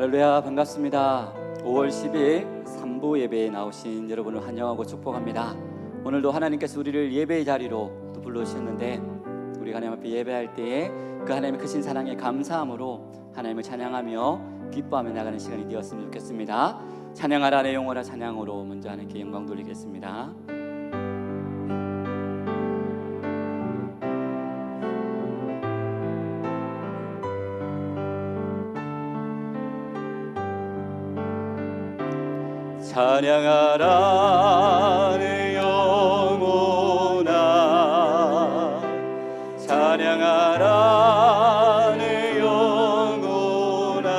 할렐루야, 반갑습니다. 5월 10일 3부 예배에 나오신 여러분을 환영하고 축복합니다. 오늘도 하나님께서 우리를 예배의 자리로 또 불러주셨는데, 우리가 하나님 앞에 예배할 때에 그 하나님의 크신 사랑에 감사함으로 하나님을 찬양하며 기뻐하며 나가는 시간이 되었으면 좋겠습니다. 찬양하라 내 영혼아 찬양으로 먼저 하나님께 영광 돌리겠습니다. 찬양하라 내 영혼아 찬양하라 내 영혼아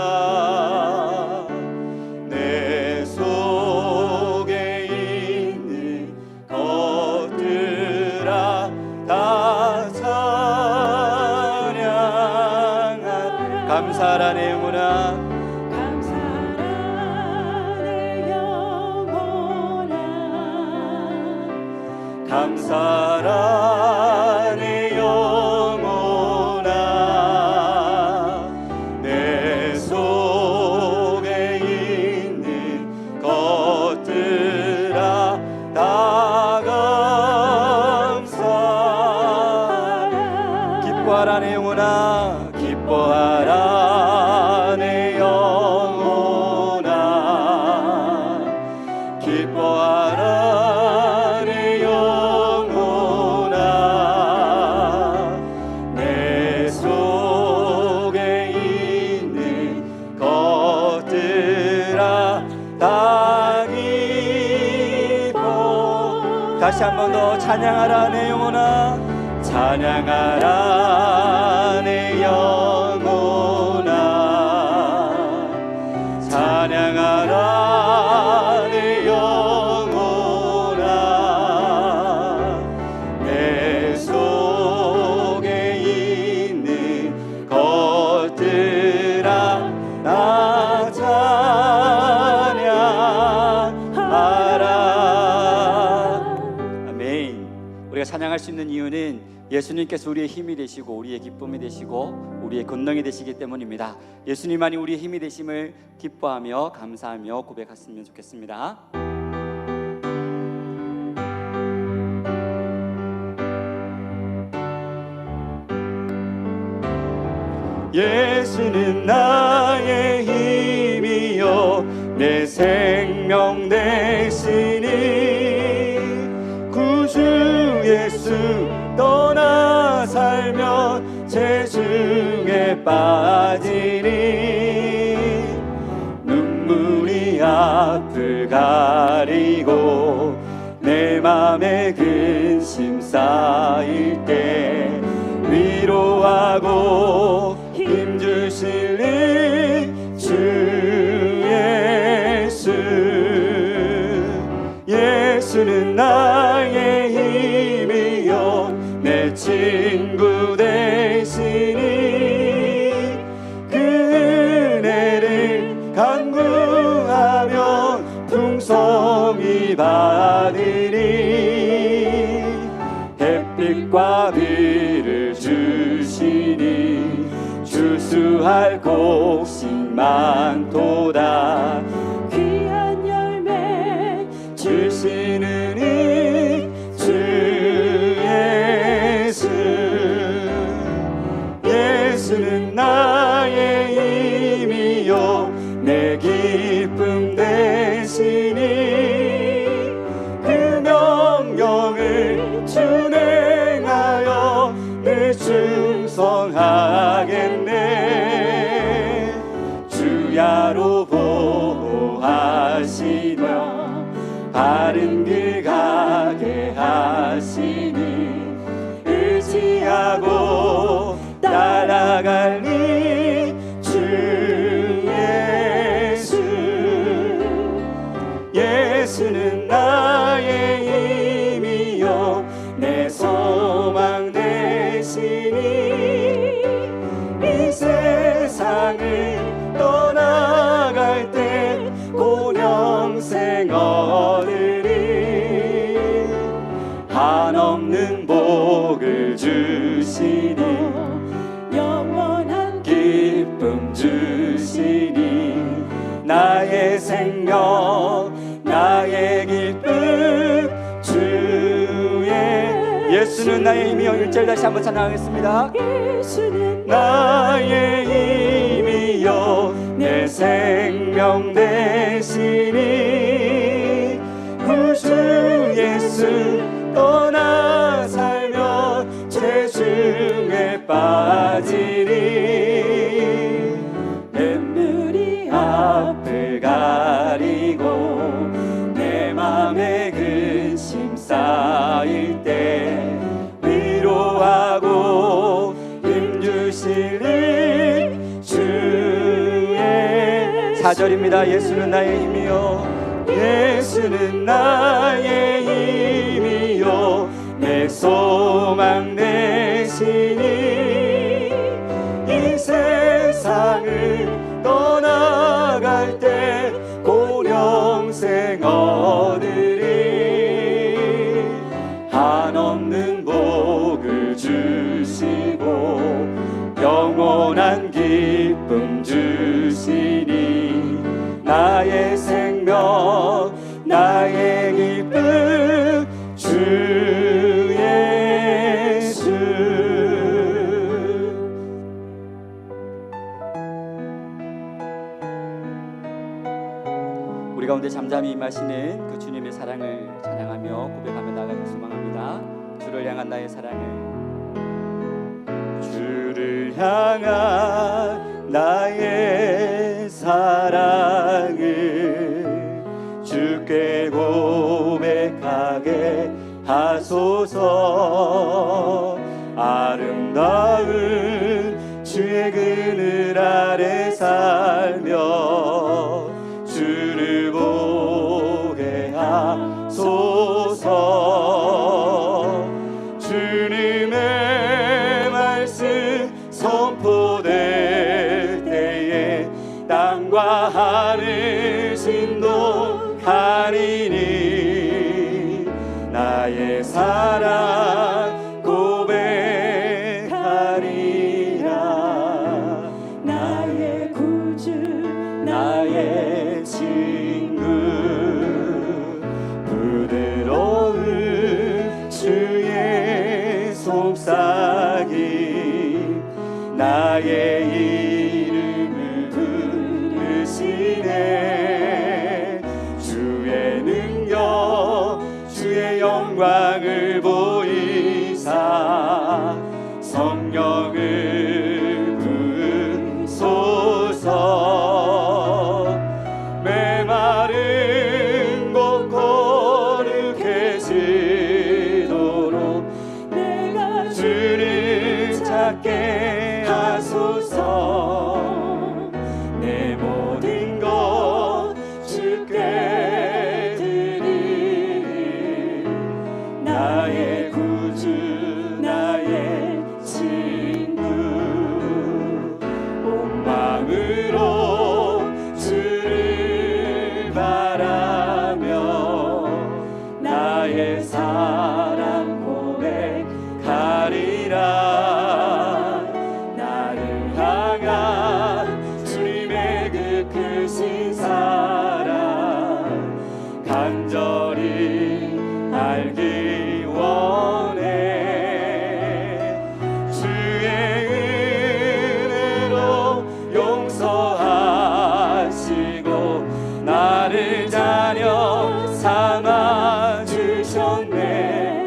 내 속에 있는 것들아 다 찬양하라 감사하라 내 영혼아 감사하라 내 영혼아 내 속에 있는 것들아 다 감사하라 기뻐하라 내 영혼아 기뻐하라 내 영혼아 기뻐하라 다시 한 번 더 찬양하라 내 영혼아 찬양하라 내 영혼아 찬양하라 내 영혼아 내 속에 있는 것들아 나 찬양하라. 우리가 찬양할 수 있는 이유는 예수님께서 우리의 힘이 되시고 우리의 기쁨이 되시고 우리의 권능이 되시기 때문입니다. 예수님만이 우리의 힘이 되심을 기뻐하며 감사하며 고백했으면 좋겠습니다. 예수는 나의 힘이요 내 생명 되시니 구주 예수 떠나 살면 재중에 빠지니 눈물이 앞을 가리고 내 맘에 근심 쌓일 때 위로하고 힘주시는 주 예수 예수는 나의 힘이요 내 친구 되시니 그 은혜를 간구하면 풍성히 받으리 햇빛과 비를 주시니 주수할 곡식 많도다 귀한 열매 주시는 이 주 예수 예수는 나의 힘이요 내 기쁨 되시니 그 명령을 준행하여 늘 충성하겠네 주야로 보호하시며 바른 길 가게 하시니 의지하고 따라갈니 주 예수 예수는 나의 힘이요 내 소망 되시니 이 세상을 떠나갈 때 곤영생 얻으리 한없는 복을 주시니 예수는 나의 힘이여. 1절 다시 한번 찬양하겠습니다. 예수는 나의 힘이여 내 생명 되시니 구주 예수 떠나 살며 죄중에 빠지니 뱃물이 앞을 가리고 내 맘에 근심 쌓일 때 위로하고 힘주시는 주의 4절입니다. 예수는 나의 힘이요 예수는 나의 힘이요 내 소망 되시니 이 세상을 떠나갈 때 고령생 얻으리 한없는 복을 주시고 영원한 기쁨 주시니 나의 생명 나의 기쁨 주 예수. 우리 가운데 잠잠히 임하시는 그 주님의 사랑을 찬양하며 고백하며 나아가길 소망합니다. 주를 향한 나의 사랑을 주를 향한 나의 사랑을 주께 고백하게 하소서. 아름다운 주의 그늘 아래 살며 주를 보게 하소서. 주님의 말씀 선포될 때에 땅과 하늘 진동하리니 나의 사랑 고백하리라. 나의 구주 나의 친구 부드러운 주의 속삭임 나의 이름을 부르시네. 주의 능력 주의 영광을 보이사 성령을 부으소서. 메마른 곳 거룩해지도록 내가 주를 찾게 하소서. 내 모든 것 주께 드리리. 나의 구주 나의 친구 온 마음으로 주를 바라며 나의 사랑 고백하리라. 나를 향한 주님의 그 크신 사랑 간절히 알기 원해. 주의 은혜로 용서하시고 나를 자녀 삼아 주셨네.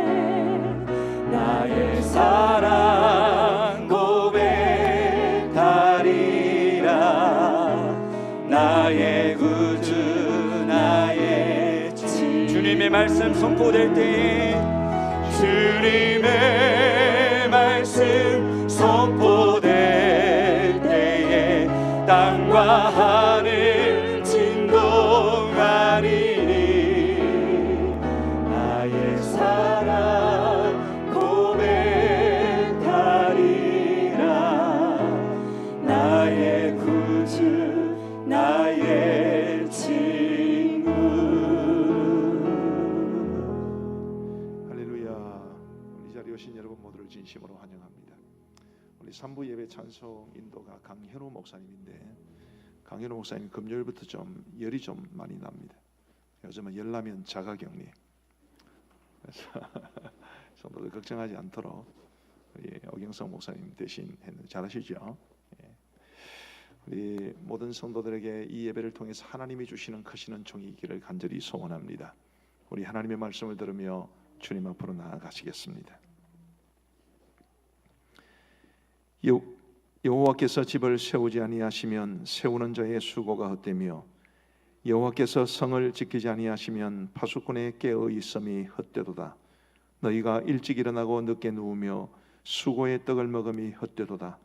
나의 사랑 고백하리라. 나의 구주 나의 친. 주님의 말씀 선포될 때에 주님의 말씀 선포될 때에 땅과 하늘 진동하리니 나의 사랑 고백하리라. 나의 구주 나의 친구. 할렐루야. 이 자리에 오신 여러분 모두를 진심으로 환영합니다. 우리 3부 예배 찬송 인도가 강현우 목사님인데, 강현우 목사님 금요일부터 좀 열이 좀 많이 납니다. 요즘은 열나면 자가격리. 그래서 성도들 걱정하지 않도록 우리 오경성 목사님 대신 했는데 잘하시죠? 예. 우리 모든 성도들에게 이 예배를 통해서 하나님이 주시는 크시는 종이 있기를 간절히 소원합니다. 우리 하나님의 말씀을 들으며 주님 앞으로 나아가시겠습니다. 여호와께서 집을 세우지 아니하시면 세우는 자의 수고가 헛되며 여호와께서 성을 지키지 아니하시면 파수꾼의 깨어 있음이 헛되도다. 너희가 일찍 일어나고 늦게 누우며 수고의 떡을 먹음이 헛되도다.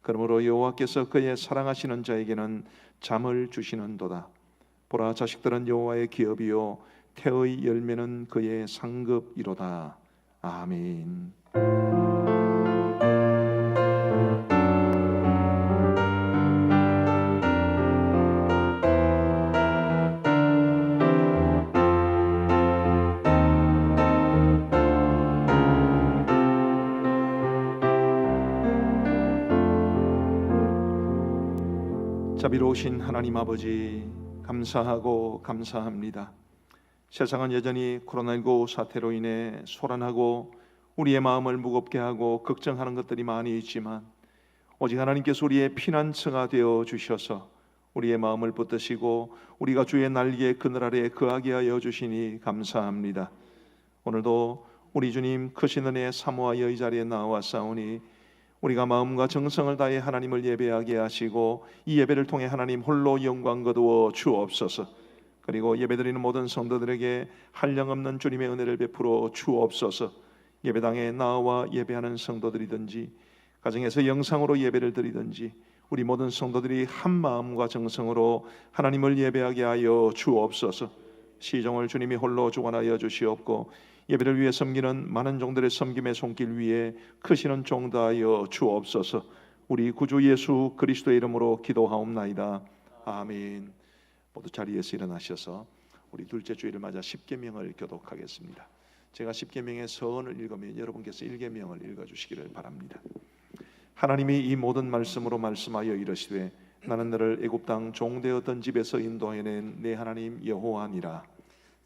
그러므로 여호와께서 그의 사랑하시는 자에게는 잠을 주시는도다. 보라, 자식들은 여호와의 기업이요 태의 열매는 그의 상급이로다. 아멘. 자비로우신 하나님 아버지, 감사하고 감사합니다. 세상은 여전히 코로나19 사태로 인해 소란하고 우리의 마음을 무겁게 하고 걱정하는 것들이 많이 있지만 오직 하나님께서 우리의 피난처가 되어 주셔서 우리의 마음을 붙드시고 우리가 주의 날개 그늘 아래 거하게 하여 주시니 감사합니다. 오늘도 우리 주님 크신 은혜에 사모하여 이 자리에 나와싸우니 우리가 마음과 정성을 다해 하나님을 예배하게 하시고 이 예배를 통해 하나님 홀로 영광 거두어 주옵소서. 그리고 예배드리는 모든 성도들에게 한량없는 주님의 은혜를 베풀어 주옵소서. 예배당에 나와 예배하는 성도들이든지 가정에서 영상으로 예배를 드리든지 우리 모든 성도들이 한 마음과 정성으로 하나님을 예배하게 하여 주옵소서. 시종을 주님이 홀로 주관하여 주시옵고 예배를 위해 섬기는 많은 종들의 섬김의 손길 위에 크시는 종다하여 주옵소서. 우리 구주 예수 그리스도의 이름으로 기도하옵나이다. 아멘. 모두 자리에서 일어나셔서 우리 둘째 주일을 맞아 십계명을 교독하겠습니다. 제가 십계명의 서언을 읽으면 여러분께서 일계명을 읽어주시기를 바랍니다. 하나님이 이 모든 말씀으로 말씀하여 이르시되 나는 너를 애굽 땅 종되었던 집에서 인도해낸 내 하나님 여호와니라.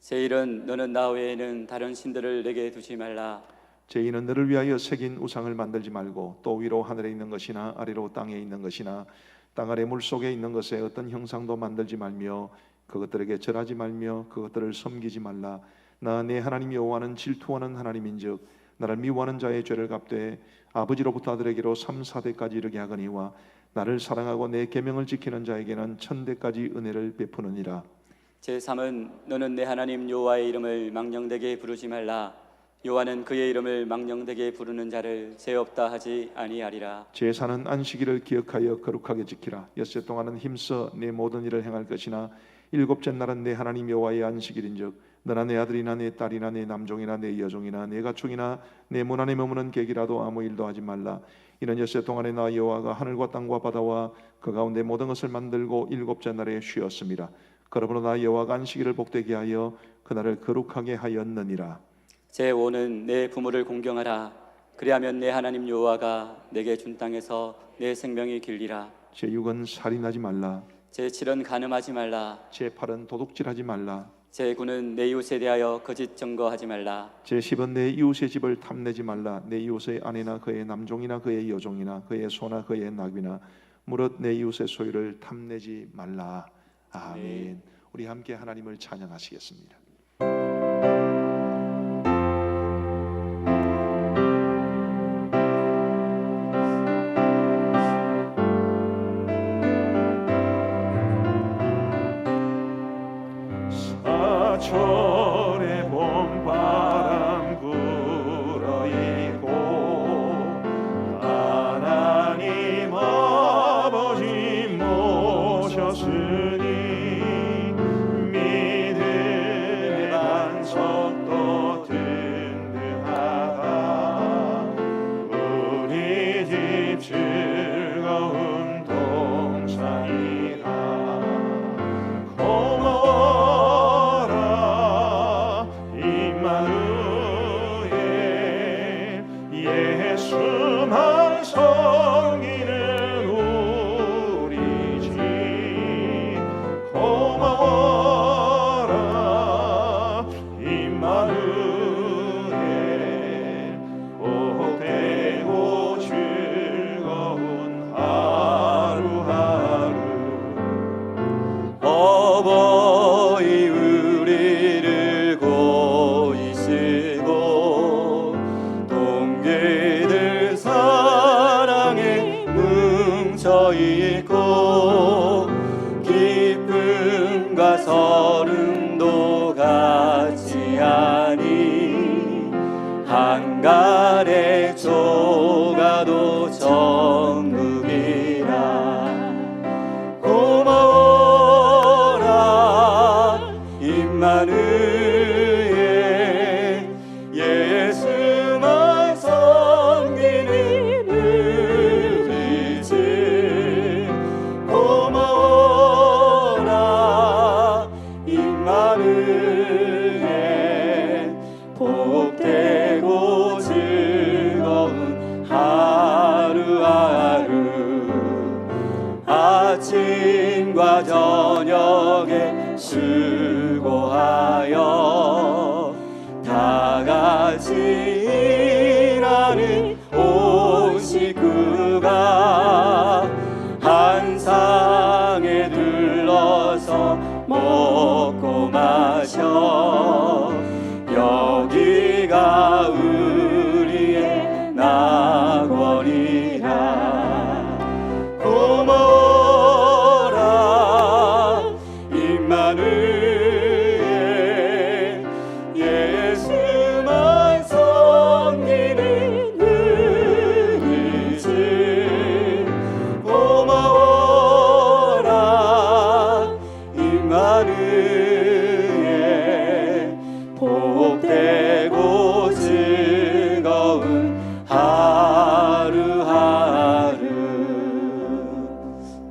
제1은 너는 나 외에는 다른 신들을 내게 두지 말라. 제2는 너를 위하여 새긴 우상을 만들지 말고 또 위로 하늘에 있는 것이나 아래로 땅에 있는 것이나 땅 아래 물속에 있는 것에 어떤 형상도 만들지 말며 그것들에게 절하지 말며 그것들을 섬기지 말라. 나 내 하나님 여호와는 질투하는 하나님인즉 나를 미워하는 자의 죄를 갚되 아버지로부터 아들에게로 3, 4대까지 이르게 하거니와 나를 사랑하고 내 계명을 지키는 자에게는 1000대까지 은혜를 베푸느니라. 제3은 너는 내 하나님 여호와의 이름을 망령되게 부르지 말라. 여호와는 그의 이름을 망령되게 부르는 자를 죄 없다 하지 아니하리라. 제4는 안식일을 기억하여 거룩하게 지키라. 엿새 동안은 힘써 내 모든 일을 행할 것이나 일곱째 날은 내 하나님 여호와의 안식일인즉 너나 내 아들이나 내 딸이나 내 남종이나 내 여종이나 내 가축이나 내 문 안에 머무는 객이라도 아무 일도 하지 말라. 이는 엿새 동안에 나 여호와가 하늘과 땅과 바다와 그 가운데 모든 것을 만들고 일곱째 날에 쉬었습니다. 그러므로 나 여호와가 안식일을 복되게 하여 그날을 거룩하게 하였느니라. 제5는 내 부모를 공경하라. 그리하면 내 하나님 여호와가 내게 준 땅에서 내 생명이 길리라. 제6은 살인하지 말라. 제7은 간음하지 말라. 제8은 도둑질하지 말라. 제9는 내 이웃에 대하여 거짓 증거하지 말라. 제10은 내 이웃의 집을 탐내지 말라. 내 이웃의 아내나 그의 남종이나 그의 여종이나 그의 소나 그의 낙이나 무릇 내 이웃의 소유를 탐내지 말라. 아멘. 네. 우리 함께 하나님을 찬양하시겠습니다. 사철의 봄바람 불어있고 하나님 아버지 모셨으니 믿음의 반석도 든든하다. 우리 집 즐거운 동산이다. 고마워라 임마누엘 예수만 섬기는 우리 집. 고마워라 임마누엘 한간의 조가도 천국이라. 고마워라 임마누엘, 예수만 섬기는 우리 집. 고마워라 임마누엘, 복되고 즐거운 하루하루. 아침과 저녁에 수고하여 다 같이 일하는 온 식구가 한 상에 둘러서 먹고 마셔. 여기가 우리의 낙원이라. 고마워라 임마누엘, 예수만 섬기는 우리 집. 고마워라 임마누엘, 복되고 즐거운 하루하루.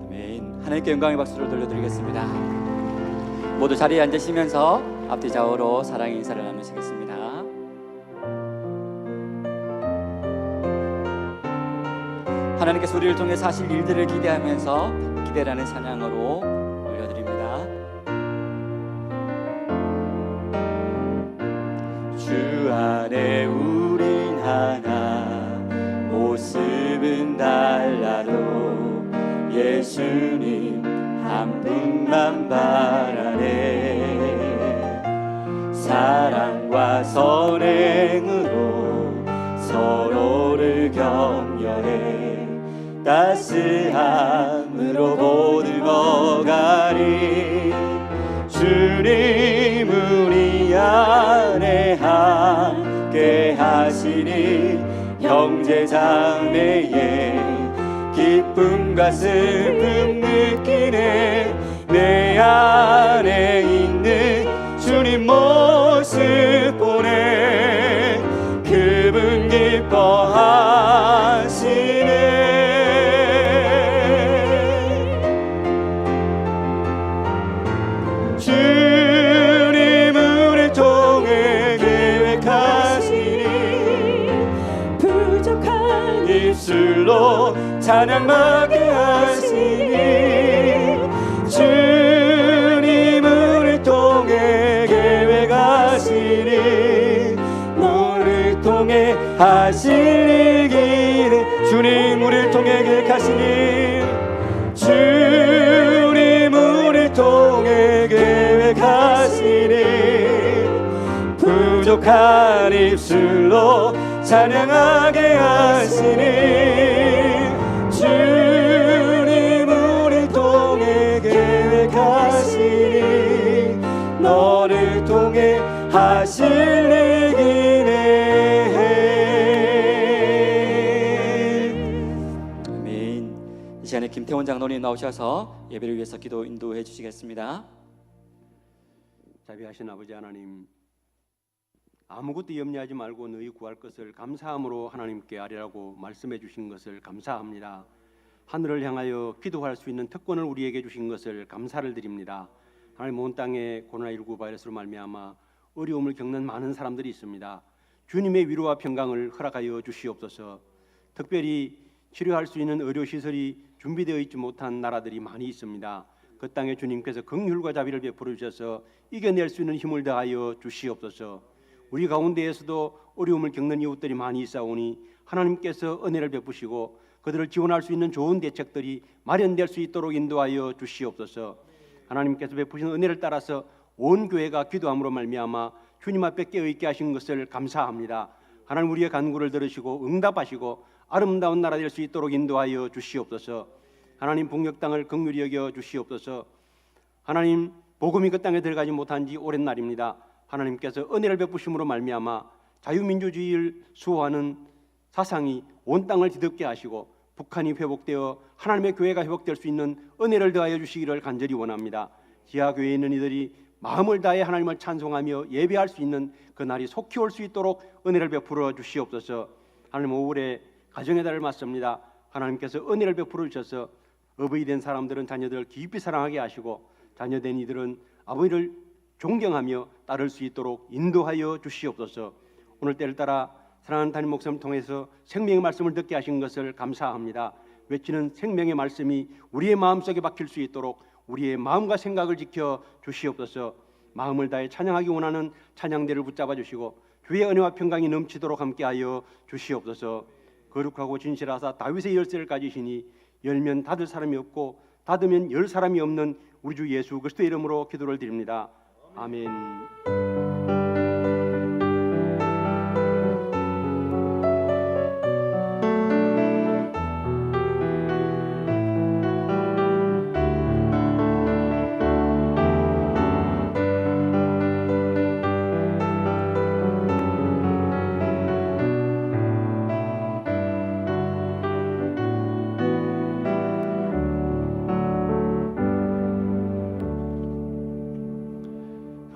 아멘. 하나님께 영광의 박수를 돌려드리겠습니다. 모두 자리에 앉으시면서 앞뒤 좌우로 사랑의 인사를 나누시겠습니다. 하나님께서 우리를 통해 사실 일들을 기대하면서 기대라는 찬양으로 올려드립니다. 주 안에 우린 하나, 모습은 달라도 예수님 한 분만 바라네. 사랑과 선행으로 서로를 격려해 따스함으로 보듬어가리. 주님 우리 안에 함께 하시니 형제 자매의 기쁨과 슬픔 느끼네. 내 안에 있는 주님 모습 보네. 그분 기뻐하시네. 주님 우리를 통해 계획하시니 부족한 입술로 찬양받게 하시니. 주님 우리를 통해 계획하시니 너를 통해 하실 길에. 주님 우리를 통해 계획하시니. 주님 우리를 통해 계획하시니 부족한 입술로 찬양하게 하시니. 주님 우리를 통해 계획하시니 너를 통해 하실 일이네. 아멘. 이 시간에 김태원 장로님 나오셔서 예배를 위해서 기도 인도해 주시겠습니다. 자비하신 아버지 하나님, 아무것도 염려하지 말고 너희 구할 것을 감사함으로 하나님께 아뢰라고 말씀해 주신 것을 감사합니다. 하늘을 향하여 기도할 수 있는 특권을 우리에게 주신 것을 감사를 드립니다. 하나님, 온 땅에 코로나19 바이러스로 말미암아 어려움을 겪는 많은 사람들이 있습니다. 주님의 위로와 평강을 허락하여 주시옵소서. 특별히 치료할 수 있는 의료시설이 준비되어 있지 못한 나라들이 많이 있습니다. 그 땅에 주님께서 긍휼과 자비를 베풀어 주셔서 이겨낼 수 있는 힘을 더하여 주시옵소서. 우리 가운데에서도 어려움을 겪는 이웃들이 많이 있사오니 하나님께서 은혜를 베푸시고 그들을 지원할 수 있는 좋은 대책들이 마련될 수 있도록 인도하여 주시옵소서. 하나님께서 베푸신 은혜를 따라서 온 교회가 기도함으로 말미암아 주님 앞에 깨어있게 하신 것을 감사합니다. 하나님, 우리의 간구를 들으시고 응답하시고 아름다운 나라 될 수 있도록 인도하여 주시옵소서. 하나님, 북녘 땅을 긍휼히 여겨 주시옵소서. 하나님, 복음이 그 땅에 들어가지 못한 지 오랜 날입니다. 하나님께서 은혜를 베푸심으로 말미암아 자유민주주의를 수호하는 사상이 온 땅을 뒤덮게 하시고 북한이 회복되어 하나님의 교회가 회복될 수 있는 은혜를 더하여 주시기를 간절히 원합니다. 지하교회에 있는 이들이 마음을 다해 하나님을 찬송하며 예배할 수 있는 그 날이 속히 올 수 있도록 은혜를 베풀어 주시옵소서. 하나님, 5월에 가정의 달을 맞습니다. 하나님께서 은혜를 베풀어 주셔서 어버이 된 사람들은 자녀들을 깊이 사랑하게 하시고 자녀된 이들은 아버지를 존경하며 따를 수 있도록 인도하여 주시옵소서. 오늘 때를 따라 사랑하는 담임 목사님 통해서 생명의 말씀을 듣게 하신 것을 감사합니다. 외치는 생명의 말씀이 우리의 마음속에 박힐 수 있도록 우리의 마음과 생각을 지켜 주시옵소서. 마음을 다해 찬양하기 원하는 찬양대를 붙잡아 주시고 주의 은혜와 평강이 넘치도록 함께하여 주시옵소서. 거룩하고 진실하사 다윗의 열쇠를 가지시니 열면 닫을 사람이 없고 닫으면 열 사람이 없는 우리 주 예수 그리스도의 이름으로 기도를 드립니다. 아멘.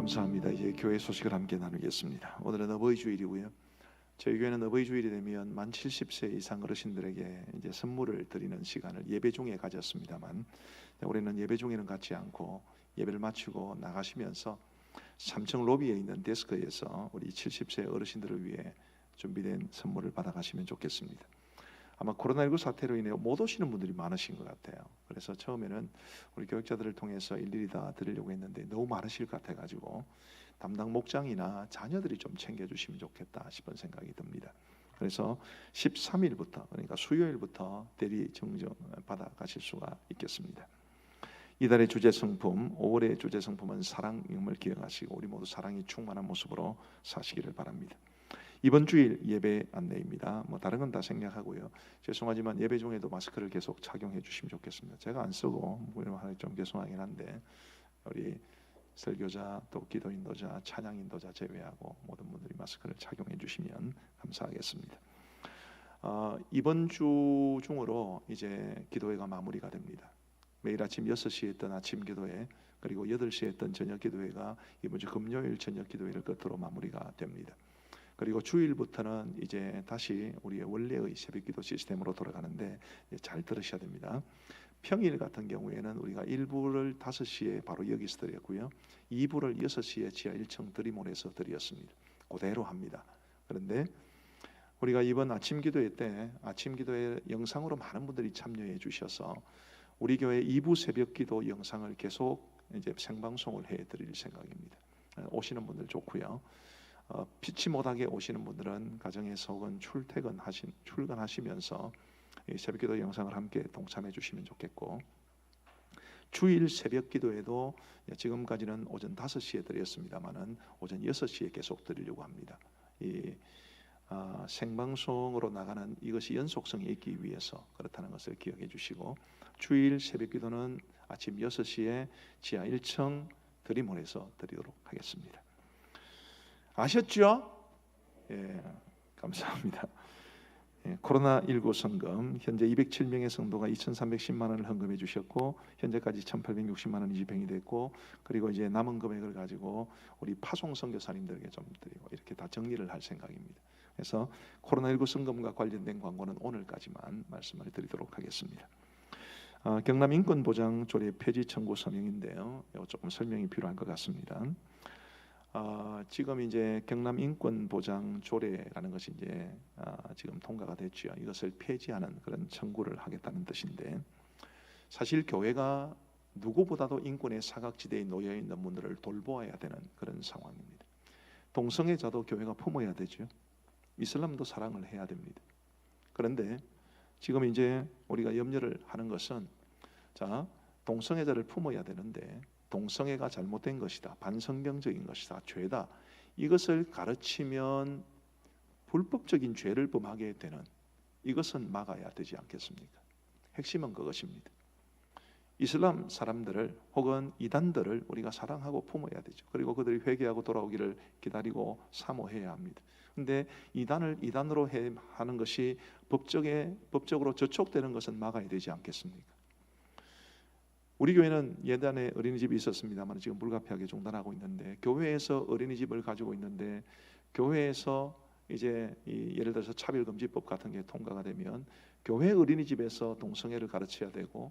감사합니다. 이제 교회 소식을 함께 나누겠습니다. 오늘은 어버이 주일이고요. 저희 교회는 어버이 주일이 되면 만 70세 이상 어르신들에게 이제 선물을 드리는 시간을 예배 중에 가졌습니다만, 우리는 예배 중에는 갖지 않고 예배를 마치고 나가시면서 3층 로비에 있는 데스크에서 우리 70세 어르신들을 위해 준비된 선물을 받아가시면 좋겠습니다. 아마 코로나19 사태로 인해 못 오시는 분들이 많으신 것 같아요. 그래서 처음에는 우리 교육자들을 통해서 일일이 다 드리려고 했는데 너무 많으실 것 같아가지고 담당 목장이나 자녀들이 좀 챙겨주시면 좋겠다 싶은 생각이 듭니다. 그래서 13일부터, 그러니까 수요일부터 대리 증정 받아가실 수가 있겠습니다. 이달의 주제 성품, 5월의 주제 성품은 사랑임을 기억하시고 우리 모두 사랑이 충만한 모습으로 사시기를 바랍니다. 이번 주일 예배 안내입니다. 다른 건 다 생략하고요. 죄송하지만 예배 중에도 마스크를 계속 착용해 주시면 좋겠습니다. 제가 안 쓰고 좀 죄송하긴 한데 우리 설교자 또 기도 인도자, 찬양 인도자 제외하고 모든 분들이 마스크를 착용해 주시면 감사하겠습니다. 이번 주 중으로 이제 기도회가 마무리가 됩니다. 매일 아침 6시에 했던 아침 기도회 그리고 8시에 했던 저녁 기도회가 이번 주 금요일 저녁 기도회를 끝으로 마무리가 됩니다. 그리고 주일부터는 이제 다시 우리의 원래의 새벽기도 시스템으로 돌아가는데 잘 들으셔야 됩니다. 평일 같은 경우에는 우리가 1부를 5시에 바로 여기서 드렸고요. 2부를 6시에 지하 1층 드림홀에서 드렸습니다. 그대로 합니다. 그런데 우리가 이번 아침 기도회 때 아침 기도회 영상으로 많은 분들이 참여해 주셔서 우리 교회 2부 새벽기도 영상을 계속 이제 생방송을 해 드릴 생각입니다. 오시는 분들 좋고요. 피치 못하게 오시는 분들은 가정에서 혹은 출근하시면서 새벽기도 영상을 함께 동참해 주시면 좋겠고, 주일 새벽기도에도 지금까지는 오전 5시에 드렸습니다만은 오전 6시에 계속 드리려고 합니다. 이 생방송으로 나가는 이것이 연속성이 있기 위해서 그렇다는 것을 기억해 주시고, 주일 새벽기도는 아침 6시에 지하 1층 드림홀에서 드리도록 하겠습니다. 아셨죠? 예, 감사합니다. 예, 코로나19 성금 현재 207명의 성도가 2,310만 원을 헌금해 주셨고 현재까지 1,860만 원이 집행이 됐고, 그리고 이제 남은 금액을 가지고 우리 파송 선교사님들에게 좀 드리고 이렇게 다 정리를 할 생각입니다. 그래서 코로나19 성금과 관련된 광고는 오늘까지만 말씀을 드리도록 하겠습니다. 경남 인권보장 조례 폐지 청구 서명인데요. 이거 조금 설명이 필요할 것 같습니다. 지금 이제 경남 인권보장 조례라는 것이 이제 지금 통과가 됐죠. 이것을 폐지하는 그런 청구를 하겠다는 뜻인데, 사실 교회가 누구보다도 인권의 사각지대에 놓여 있는 분들을 돌보아야 되는 그런 상황입니다. 동성애자도 교회가 품어야 되죠. 이슬람도 사랑을 해야 됩니다. 그런데 지금 이제 우리가 염려를 하는 것은, 자, 동성애자를 품어야 되는데 동성애가 잘못된 것이다, 반성경적인 것이다, 죄다, 이것을 가르치면 불법적인 죄를 범하게 되는, 이것은 막아야 되지 않겠습니까? 핵심은 그것입니다. 이슬람 사람들을 혹은 이단들을 우리가 사랑하고 품어야 되죠. 그리고 그들이 회개하고 돌아오기를 기다리고 사모해야 합니다. 근데 이단을 이단으로 하는 것이 법적으로 저촉되는 것은 막아야 되지 않겠습니까? 우리 교회는 예전에 어린이집이 있었습니다만 지금 불가피하게 중단하고 있는데, 교회에서 어린이집을 가지고 있는데 교회에서 이제 예를 들어서 차별금지법 같은 게 통과가 되면 교회 어린이집에서 동성애를 가르쳐야 되고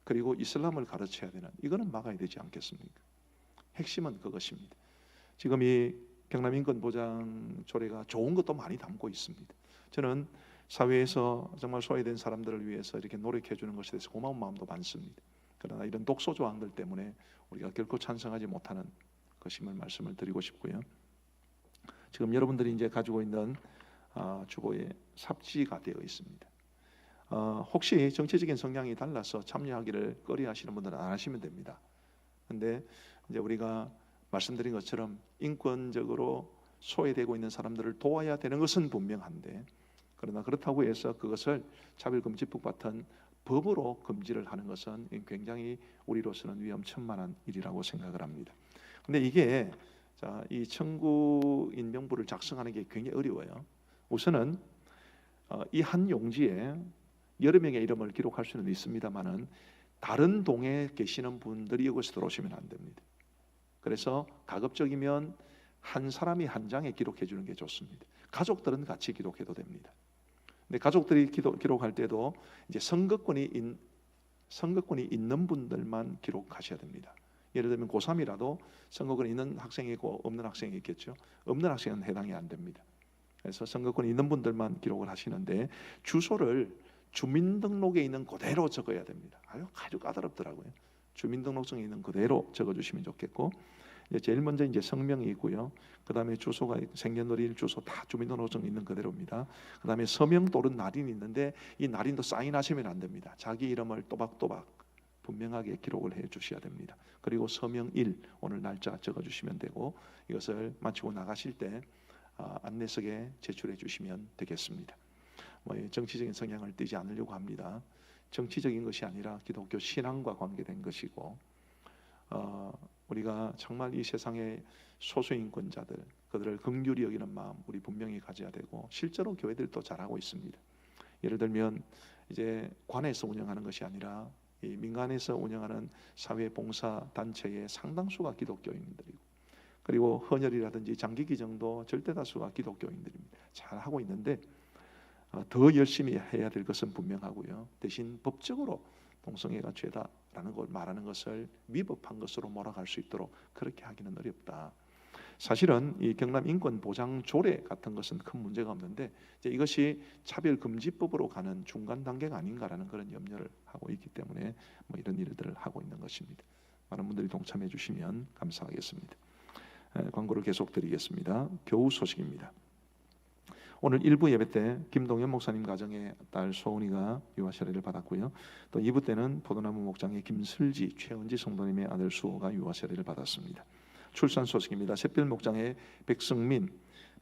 그리고 이슬람을 가르쳐야 되는, 이거는 막아야 되지 않겠습니까? 핵심은 그것입니다. 지금 이 경남인권보장 조례가 좋은 것도 많이 담고 있습니다. 저는 사회에서 정말 소외된 사람들을 위해서 이렇게 노력해 주는 것에 대해서 고마운 마음도 많습니다. 그러나 이런 독소 조항들 때문에 우리가 결코 찬성하지 못하는 것임을 말씀을 드리고 싶고요. 지금 여러분들이 이제 가지고 있는 주보에 삽지가 되어 있습니다. 혹시 정치적인 성향이 달라서 참여하기를 꺼려하시는 분들은 안 하시면 됩니다. 근데 이제 우리가 말씀드린 것처럼 인권적으로 소외되고 있는 사람들을 도와야 되는 것은 분명한데, 그러나 그렇다고 해서 그것을 차별금지법 같은 법으로 금지를 하는 것은 굉장히 우리로서는 위험천만한 일이라고 생각을 합니다. 근데 이게 이 청구 인명부를 작성하는 게 굉장히 어려워요. 우선은 이 한 용지에 여러 명의 이름을 기록할 수는 있습니다만은 다른 동에 계시는 분들이 이것에 들어오시면 안 됩니다. 그래서 가급적이면 한 사람이 한 장에 기록해 주는 게 좋습니다. 가족들은 같이 기록해도 됩니다. 근데 가족들이 기록할 때도 이제 선거권이 있는 분들만 기록하셔야 됩니다. 예를 들면 고3이라도 선거권이 있는 학생이 있고 없는 학생이 있겠죠. 없는 학생은 해당이 안 됩니다. 그래서 선거권이 있는 분들만 기록을 하시는데 주소를 주민등록에 있는 그대로 적어야 됩니다. 아주 까다롭더라고요. 주민등록증에 있는 그대로 적어주시면 좋겠고, 제일 먼저 이제 성명이 있고요. 그 다음에 주소가 생년월일 주소 다 주민등록증에 있는 그대로입니다. 그 다음에 서명 또는 날인이 있는데 이 날인도 사인하시면 안 됩니다. 자기 이름을 또박또박 분명하게 기록을 해 주셔야 됩니다. 그리고 서명일 오늘 날짜 적어주시면 되고, 이것을 마치고 나가실 때 안내석에 제출해 주시면 되겠습니다. 정치적인 성향을 띠지 않으려고 합니다. 정치적인 것이 아니라 기독교 신앙과 관계된 것이고, 우리가 정말 이 세상의 소수인권자들, 그들을 긍휼히 여기는 마음 우리 분명히 가져야 되고, 실제로 교회들도 잘하고 있습니다. 예를 들면 이제 관에서 운영하는 것이 아니라 이 민간에서 운영하는 사회봉사 단체의 상당수가 기독교인들이고, 그리고 헌혈이라든지 장기기증도 절대 다수가 기독교인들입니다. 잘하고 있는데 더 열심히 해야 될 것은 분명하고요. 대신 법적으로 동성애가 죄다라는 걸 말하는 것을 위법한 것으로 몰아갈 수 있도록 그렇게 하기는 어렵다. 사실은 이 경남 인권 보장 조례 같은 것은 큰 문제가 없는데 이제 이것이 차별금지법으로 가는 중간 단계가 아닌가라는 그런 염려를 하고 있기 때문에 이런 일들을 하고 있는 것입니다. 많은 분들이 동참해 주시면 감사하겠습니다. 광고를 계속 드리겠습니다. 교우 소식입니다. 오늘 1부 예배 때 김동현 목사님 가정의 딸 소은이가 유아 세례를 받았고요. 또 2부 때는 포도나무 목장의 김슬지, 최은지 성도님의 아들 수호가 유아 세례를 받았습니다. 출산 소식입니다. 샛별 목장의 백승민,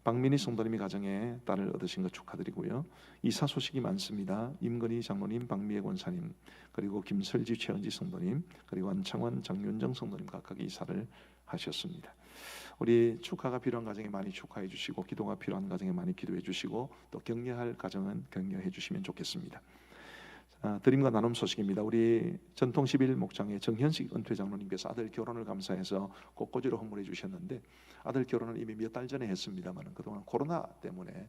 박민희 성도님이 가정에 딸을 얻으신 것 축하드리고요. 이사 소식이 많습니다. 임건희 장로님, 박미애 권사님, 그리고 김슬지, 최은지 성도님, 그리고 안창원, 장윤정 성도님 각각 이사를 하셨습니다. 우리 축하가 필요한 가정에 많이 축하해 주시고, 기도가 필요한 가정에 많이 기도해 주시고, 또 격려할 가정은 격려해 주시면 좋겠습니다. 드림과 나눔 소식입니다. 우리 전통 11 목장의 정현식 은퇴 장로님께서 아들 결혼을 감사해서 꽃꽂이로 헌물해 주셨는데, 아들 결혼을 이미 몇 달 전에 했습니다만 그동안 코로나 때문에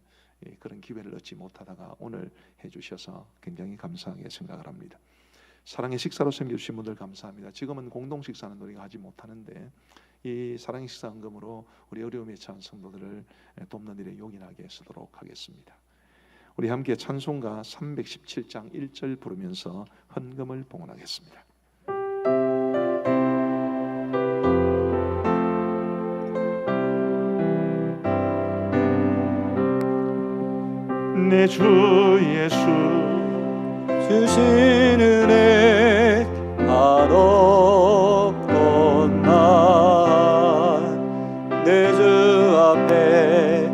그런 기회를 얻지 못하다가 오늘 해주셔서 굉장히 감사하게 생각을 합니다. 사랑의 식사로 섬겨주신 분들 감사합니다. 지금은 공동 식사는 우리가 하지 못하는데 이 사랑의 식사 헌금으로 우리 어려움에 처한 성도들을 돕는 일에 용인하게 쓰도록 하겠습니다. 우리 함께 찬송가 317장 1절 부르면서 헌금을 봉헌하겠습니다. 내 주 예수 주신 은혜 한없던 날내 주 앞에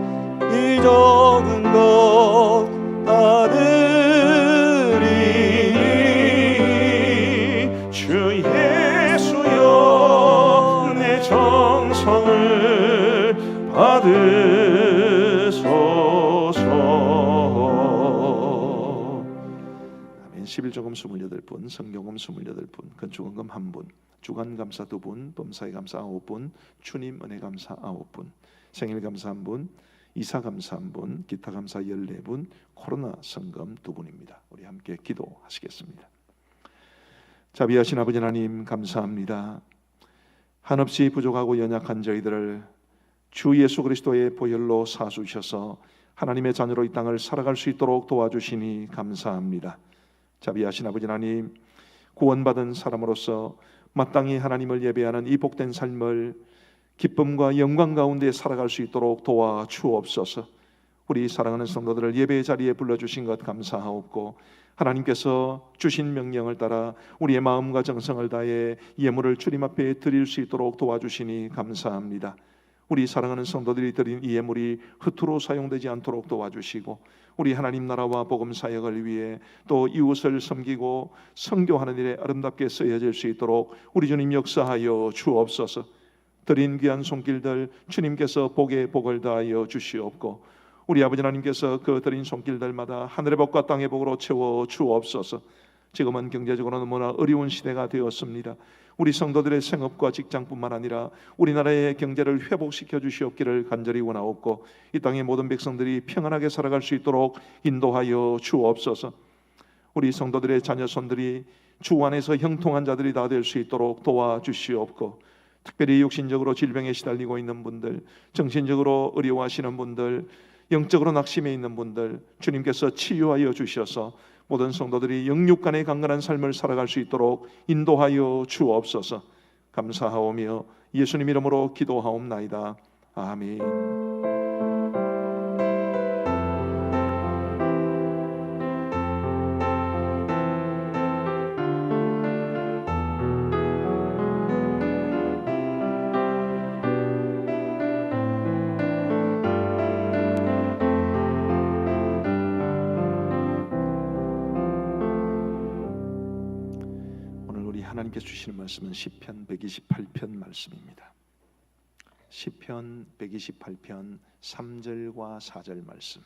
이 적은 것 다 드리니 주 11조금 28분, 성경금 28분, 건축원금 1분, 주간감사 2분, 범사에감사 9분, 추님 은혜감사 9분, 생일감사 1분, 이사감사 1분, 기타감사 14분, 코로나 성금 2분입니다. 우리 함께 기도하시겠습니다. 자비하신 아버지 하나님 감사합니다. 한없이 부족하고 연약한 저희들을 주 예수 그리스도의 보혈로 사주셔서 하나님의 자녀로 이 땅을 살아갈 수 있도록 도와주시니 감사합니다. 자비하신 아버지 하나님, 구원받은 사람으로서 마땅히 하나님을 예배하는 이 복된 삶을 기쁨과 영광 가운데 살아갈 수 있도록 도와주옵소서. 우리 사랑하는 성도들을 예배의 자리에 불러주신 것 감사하옵고, 하나님께서 주신 명령을 따라 우리의 마음과 정성을 다해 예물을 주님 앞에 드릴 수 있도록 도와주시니 감사합니다. 우리 사랑하는 성도들이 드린 이 예물이 흩으로 사용되지 않도록 도와주시고, 우리 하나님 나라와 복음 사역을 위해 또 이웃을 섬기고 선교하는 일에 아름답게 쓰여질 수 있도록 우리 주님 역사하여 주옵소서. 드린 귀한 손길들 주님께서 복에 복을 다하여 주시옵고, 우리 아버지 하나님께서 그 드린 손길들마다 하늘의 복과 땅의 복으로 채워 주옵소서. 지금은 경제적으로 너무나 어려운 시대가 되었습니다. 우리 성도들의 생업과 직장뿐만 아니라 우리나라의 경제를 회복시켜 주시옵기를 간절히 원하옵고, 이 땅의 모든 백성들이 평안하게 살아갈 수 있도록 인도하여 주옵소서. 우리 성도들의 자녀손들이 주 안에서 형통한 자들이 다 될 수 있도록 도와주시옵고, 특별히 육신적으로 질병에 시달리고 있는 분들, 정신적으로 어려워하시는 분들, 영적으로 낙심해 있는 분들 주님께서 치유하여 주셔서 모든 성도들이 영육간의 강건한 삶을 살아갈 수 있도록 인도하여 주옵소서. 감사하오며 예수님 이름으로 기도하옵나이다. 아멘. 하나님께서 주시는 말씀은 시편 128편 말씀입니다. 시편 128편 3절과 4절 말씀.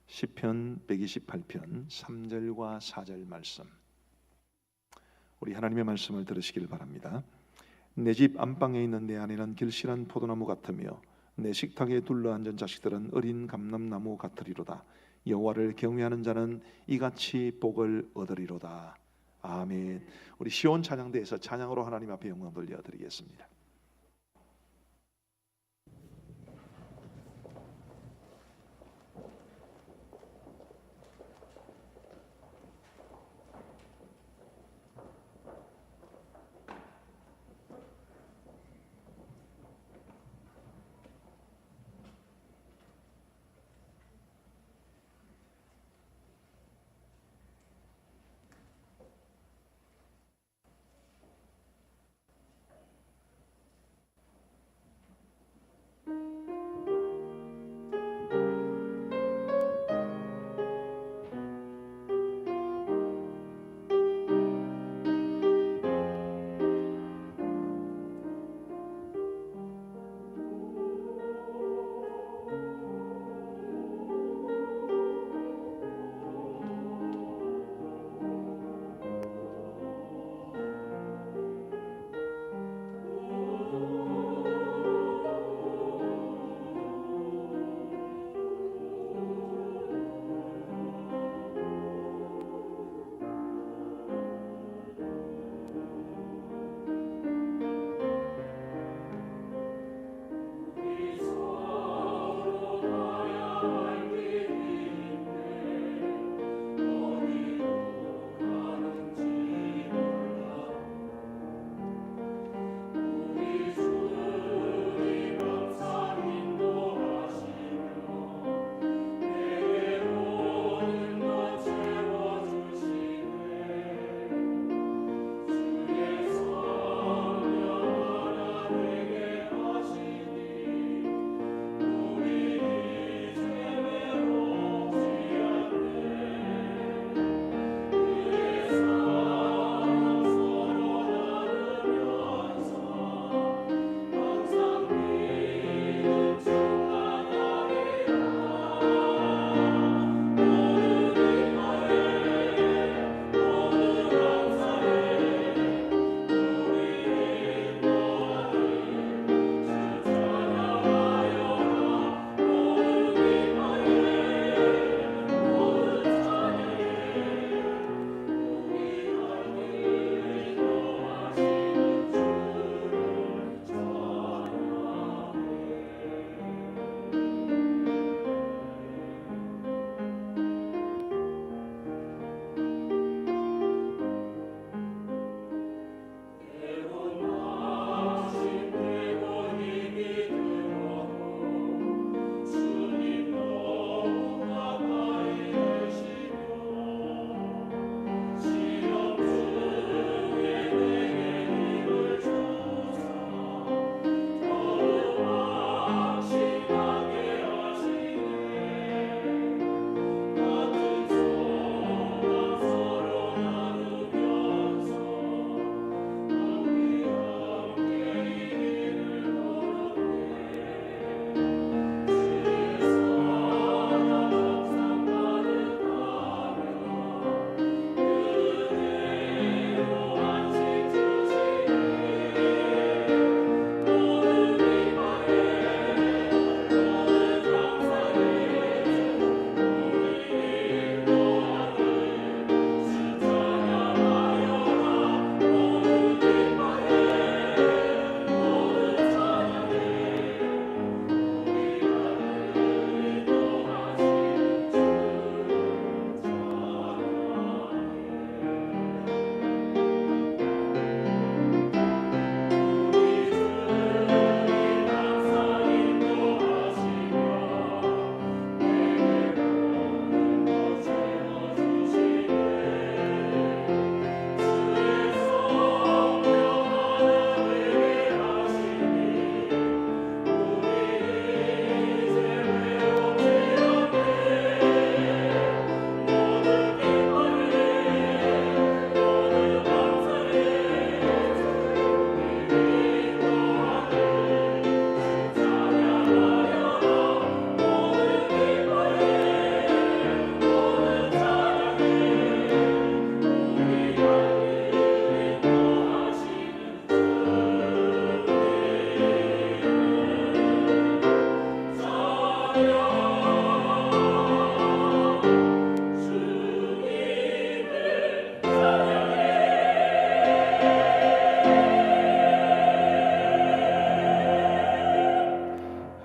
시편 128편 3절과 4절 말씀. 우리 하나님의 말씀을 들으시길 바랍니다. 내 집 안방에 있는 내 아내는 길실한 포도나무 같으며 내 식탁에 둘러앉은 자식들은 어린 감람나무 같으리로다. 여호와를 경외하는 자는 이같이 복을 얻으리로다. 아멘. 우리 시온 찬양대에서 찬양으로 하나님 앞에 영광 돌려드리겠습니다.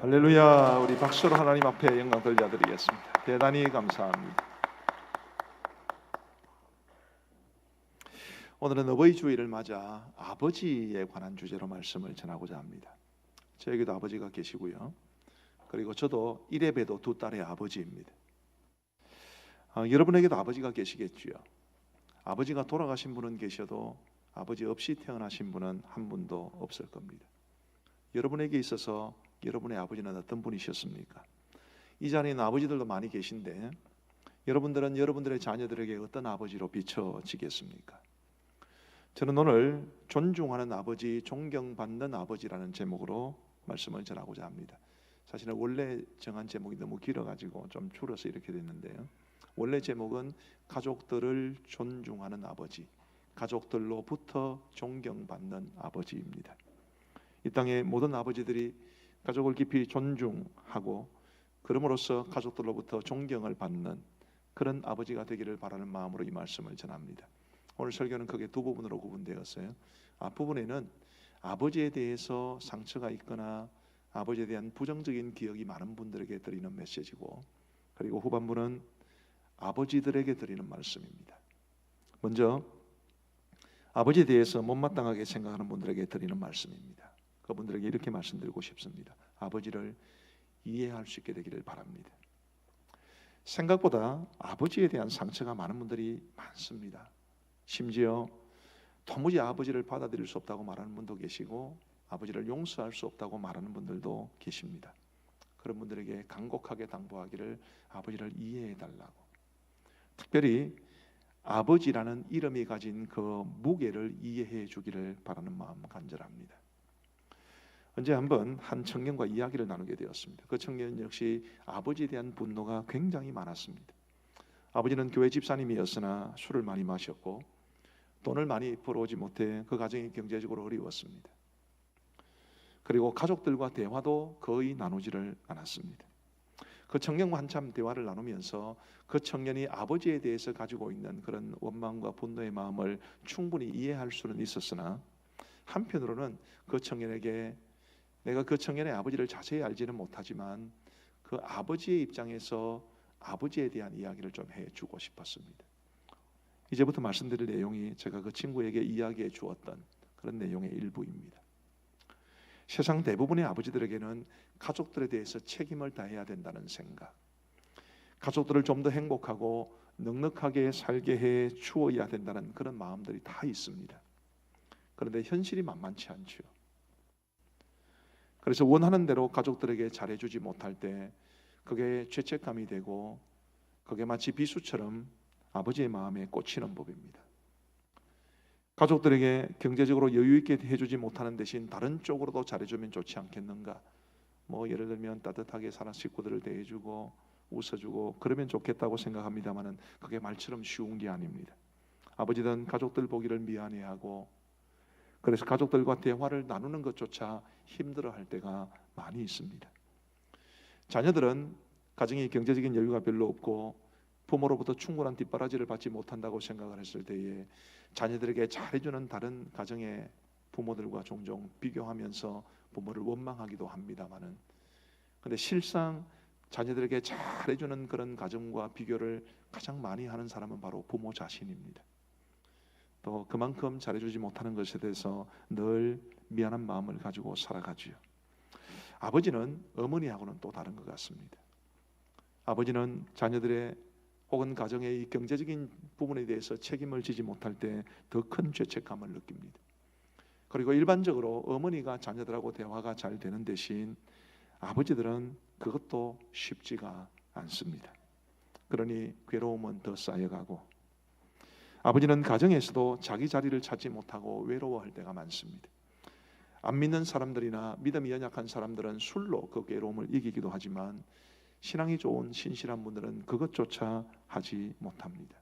할렐루야. 우리 박수로 하나님 앞에 영광 돌려드리겠습니다. 대단히 감사합니다. 오늘은 어버이 주일을 맞아 아버지에 관한 주제로 말씀을 전하고자 합니다. 저에게도 아버지가 계시고요. 그리고 저도 이래봬도 두 딸의 아버지입니다. 여러분에게도 아버지가 계시겠지요. 아버지가 돌아가신 분은 계셔도 아버지 없이 태어나신 분은 한 분도 없을 겁니다. 여러분에게 있어서 여러분의 아버지는 어떤 분이셨습니까? 이 자리에 있는 아버지들도 많이 계신데 여러분들은 여러분들의 자녀들에게 어떤 아버지로 비춰지겠습니까? 저는 오늘 존중하는 아버지, 존경받는 아버지라는 제목으로 말씀을 전하고자 합니다. 사실은 원래 정한 제목이 너무 길어가지고 좀 줄여서 이렇게 됐는데요. 원래 제목은 가족들을 존중하는 아버지, 가족들로부터 존경받는 아버지입니다. 이 땅의 모든 아버지들이 가족을 깊이 존중하고 그럼으로써 가족들로부터 존경을 받는 그런 아버지가 되기를 바라는 마음으로 이 말씀을 전합니다. 오늘 설교는 크게 두 부분으로 구분되었어요. 앞부분에는 아버지에 대해서 상처가 있거나 아버지에 대한 부정적인 기억이 많은 분들에게 드리는 메시지고, 그리고 후반부는 아버지들에게 드리는 말씀입니다. 먼저 아버지에 대해서 못마땅하게 생각하는 분들에게 드리는 말씀입니다. 그분들에게 이렇게 말씀드리고 싶습니다. 아버지를 이해할 수 있게 되기를 바랍니다. 생각보다 아버지에 대한 상처가 많은 분들이 많습니다. 심지어 도무지 아버지를 받아들일 수 없다고 말하는 분도 계시고 아버지를 용서할 수 없다고 말하는 분들도 계십니다. 그런 분들에게 간곡하게 당부하기를 아버지를 이해해 달라고, 특별히 아버지라는 이름이 가진 그 무게를 이해해 주기를 바라는 마음 간절합니다. 언제 한번 한 청년과 이야기를 나누게 되었습니다. 그 청년 역시 아버지에 대한 분노가 굉장히 많았습니다. 아버지는 교회 집사님이었으나 술을 많이 마셨고 돈을 많이 벌어오지 못해 그 가정이 경제적으로 어려웠습니다. 그리고 가족들과 대화도 거의 나누지를 않았습니다. 그 청년과 한참 대화를 나누면서 그 청년이 아버지에 대해서 가지고 있는 그런 원망과 분노의 마음을 충분히 이해할 수는 있었으나 한편으로는 그 청년에게 내가 그 청년의 아버지를 자세히 알지는 못하지만 그 아버지의 입장에서 아버지에 대한 이야기를 좀 해주고 싶었습니다. 이제부터 말씀드릴 내용이 제가 그 친구에게 이야기해 주었던 그런 내용의 일부입니다. 세상 대부분의 아버지들에게는 가족들에 대해서 책임을 다해야 된다는 생각, 가족들을 좀 더 행복하고 넉넉하게 살게 해 주어야 된다는 그런 마음들이 다 있습니다. 그런데 현실이 만만치 않죠. 그래서 원하는 대로 가족들에게 잘해주지 못할 때 그게 죄책감이 되고 그게 마치 비수처럼 아버지의 마음에 꽂히는 법입니다. 가족들에게 경제적으로 여유 있게 해주지 못하는 대신 다른 쪽으로도 잘해주면 좋지 않겠는가? 예를 들면 따뜻하게 사는 식구들을 대해주고 웃어주고 그러면 좋겠다고 생각합니다만은 그게 말처럼 쉬운 게 아닙니다. 아버지는 가족들 보기를 미안해하고 그래서 가족들과 대화를 나누는 것조차 힘들어할 때가 많이 있습니다. 자녀들은 가정의 경제적인 여유가 별로 없고 부모로부터 충분한 뒷바라지를 받지 못한다고 생각을 했을 때에 자녀들에게 잘해주는 다른 가정의 부모들과 종종 비교하면서 부모를 원망하기도 합니다만은, 근데 실상 자녀들에게 잘해주는 그런 가정과 비교를 가장 많이 하는 사람은 바로 부모 자신입니다. 또 그만큼 잘해주지 못하는 것에 대해서 늘 미안한 마음을 가지고 살아가지요. 아버지는 어머니하고는 또 다른 것 같습니다. 아버지는 자녀들의 혹은 가정의 이 경제적인 부분에 대해서 책임을 지지 못할 때 더 큰 죄책감을 느낍니다. 그리고 일반적으로 어머니가 자녀들하고 대화가 잘 되는 대신 아버지들은 그것도 쉽지가 않습니다. 그러니 괴로움은 더 쌓여가고 아버지는 가정에서도 자기 자리를 찾지 못하고 외로워할 때가 많습니다. 안 믿는 사람들이나 믿음이 연약한 사람들은 술로 그 괴로움을 이기기도 하지만 신앙이 좋은 신실한 분들은 그것조차 하지 못합니다.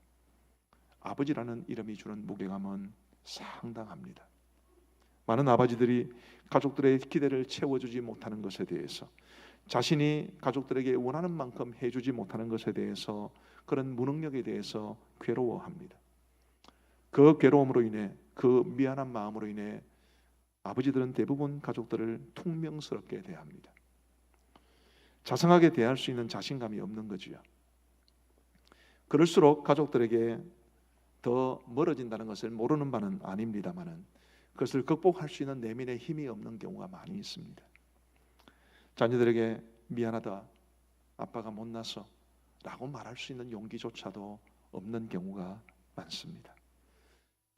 아버지라는 이름이 주는 무게감은 상당합니다. 많은 아버지들이 가족들의 기대를 채워주지 못하는 것에 대해서, 자신이 가족들에게 원하는 만큼 해주지 못하는 것에 대해서, 그런 무능력에 대해서 괴로워합니다. 그 괴로움으로 인해, 그 미안한 마음으로 인해 아버지들은 대부분 가족들을 퉁명스럽게 대합니다. 자상하게 대할 수 있는 자신감이 없는 거지요. 그럴수록 가족들에게 더 멀어진다는 것을 모르는 바는 아닙니다만은 그것을 극복할 수 있는 내면의 힘이 없는 경우가 많이 있습니다. 자녀들에게 미안하다, 아빠가 못나서 라고 말할 수 있는 용기조차도 없는 경우가 많습니다.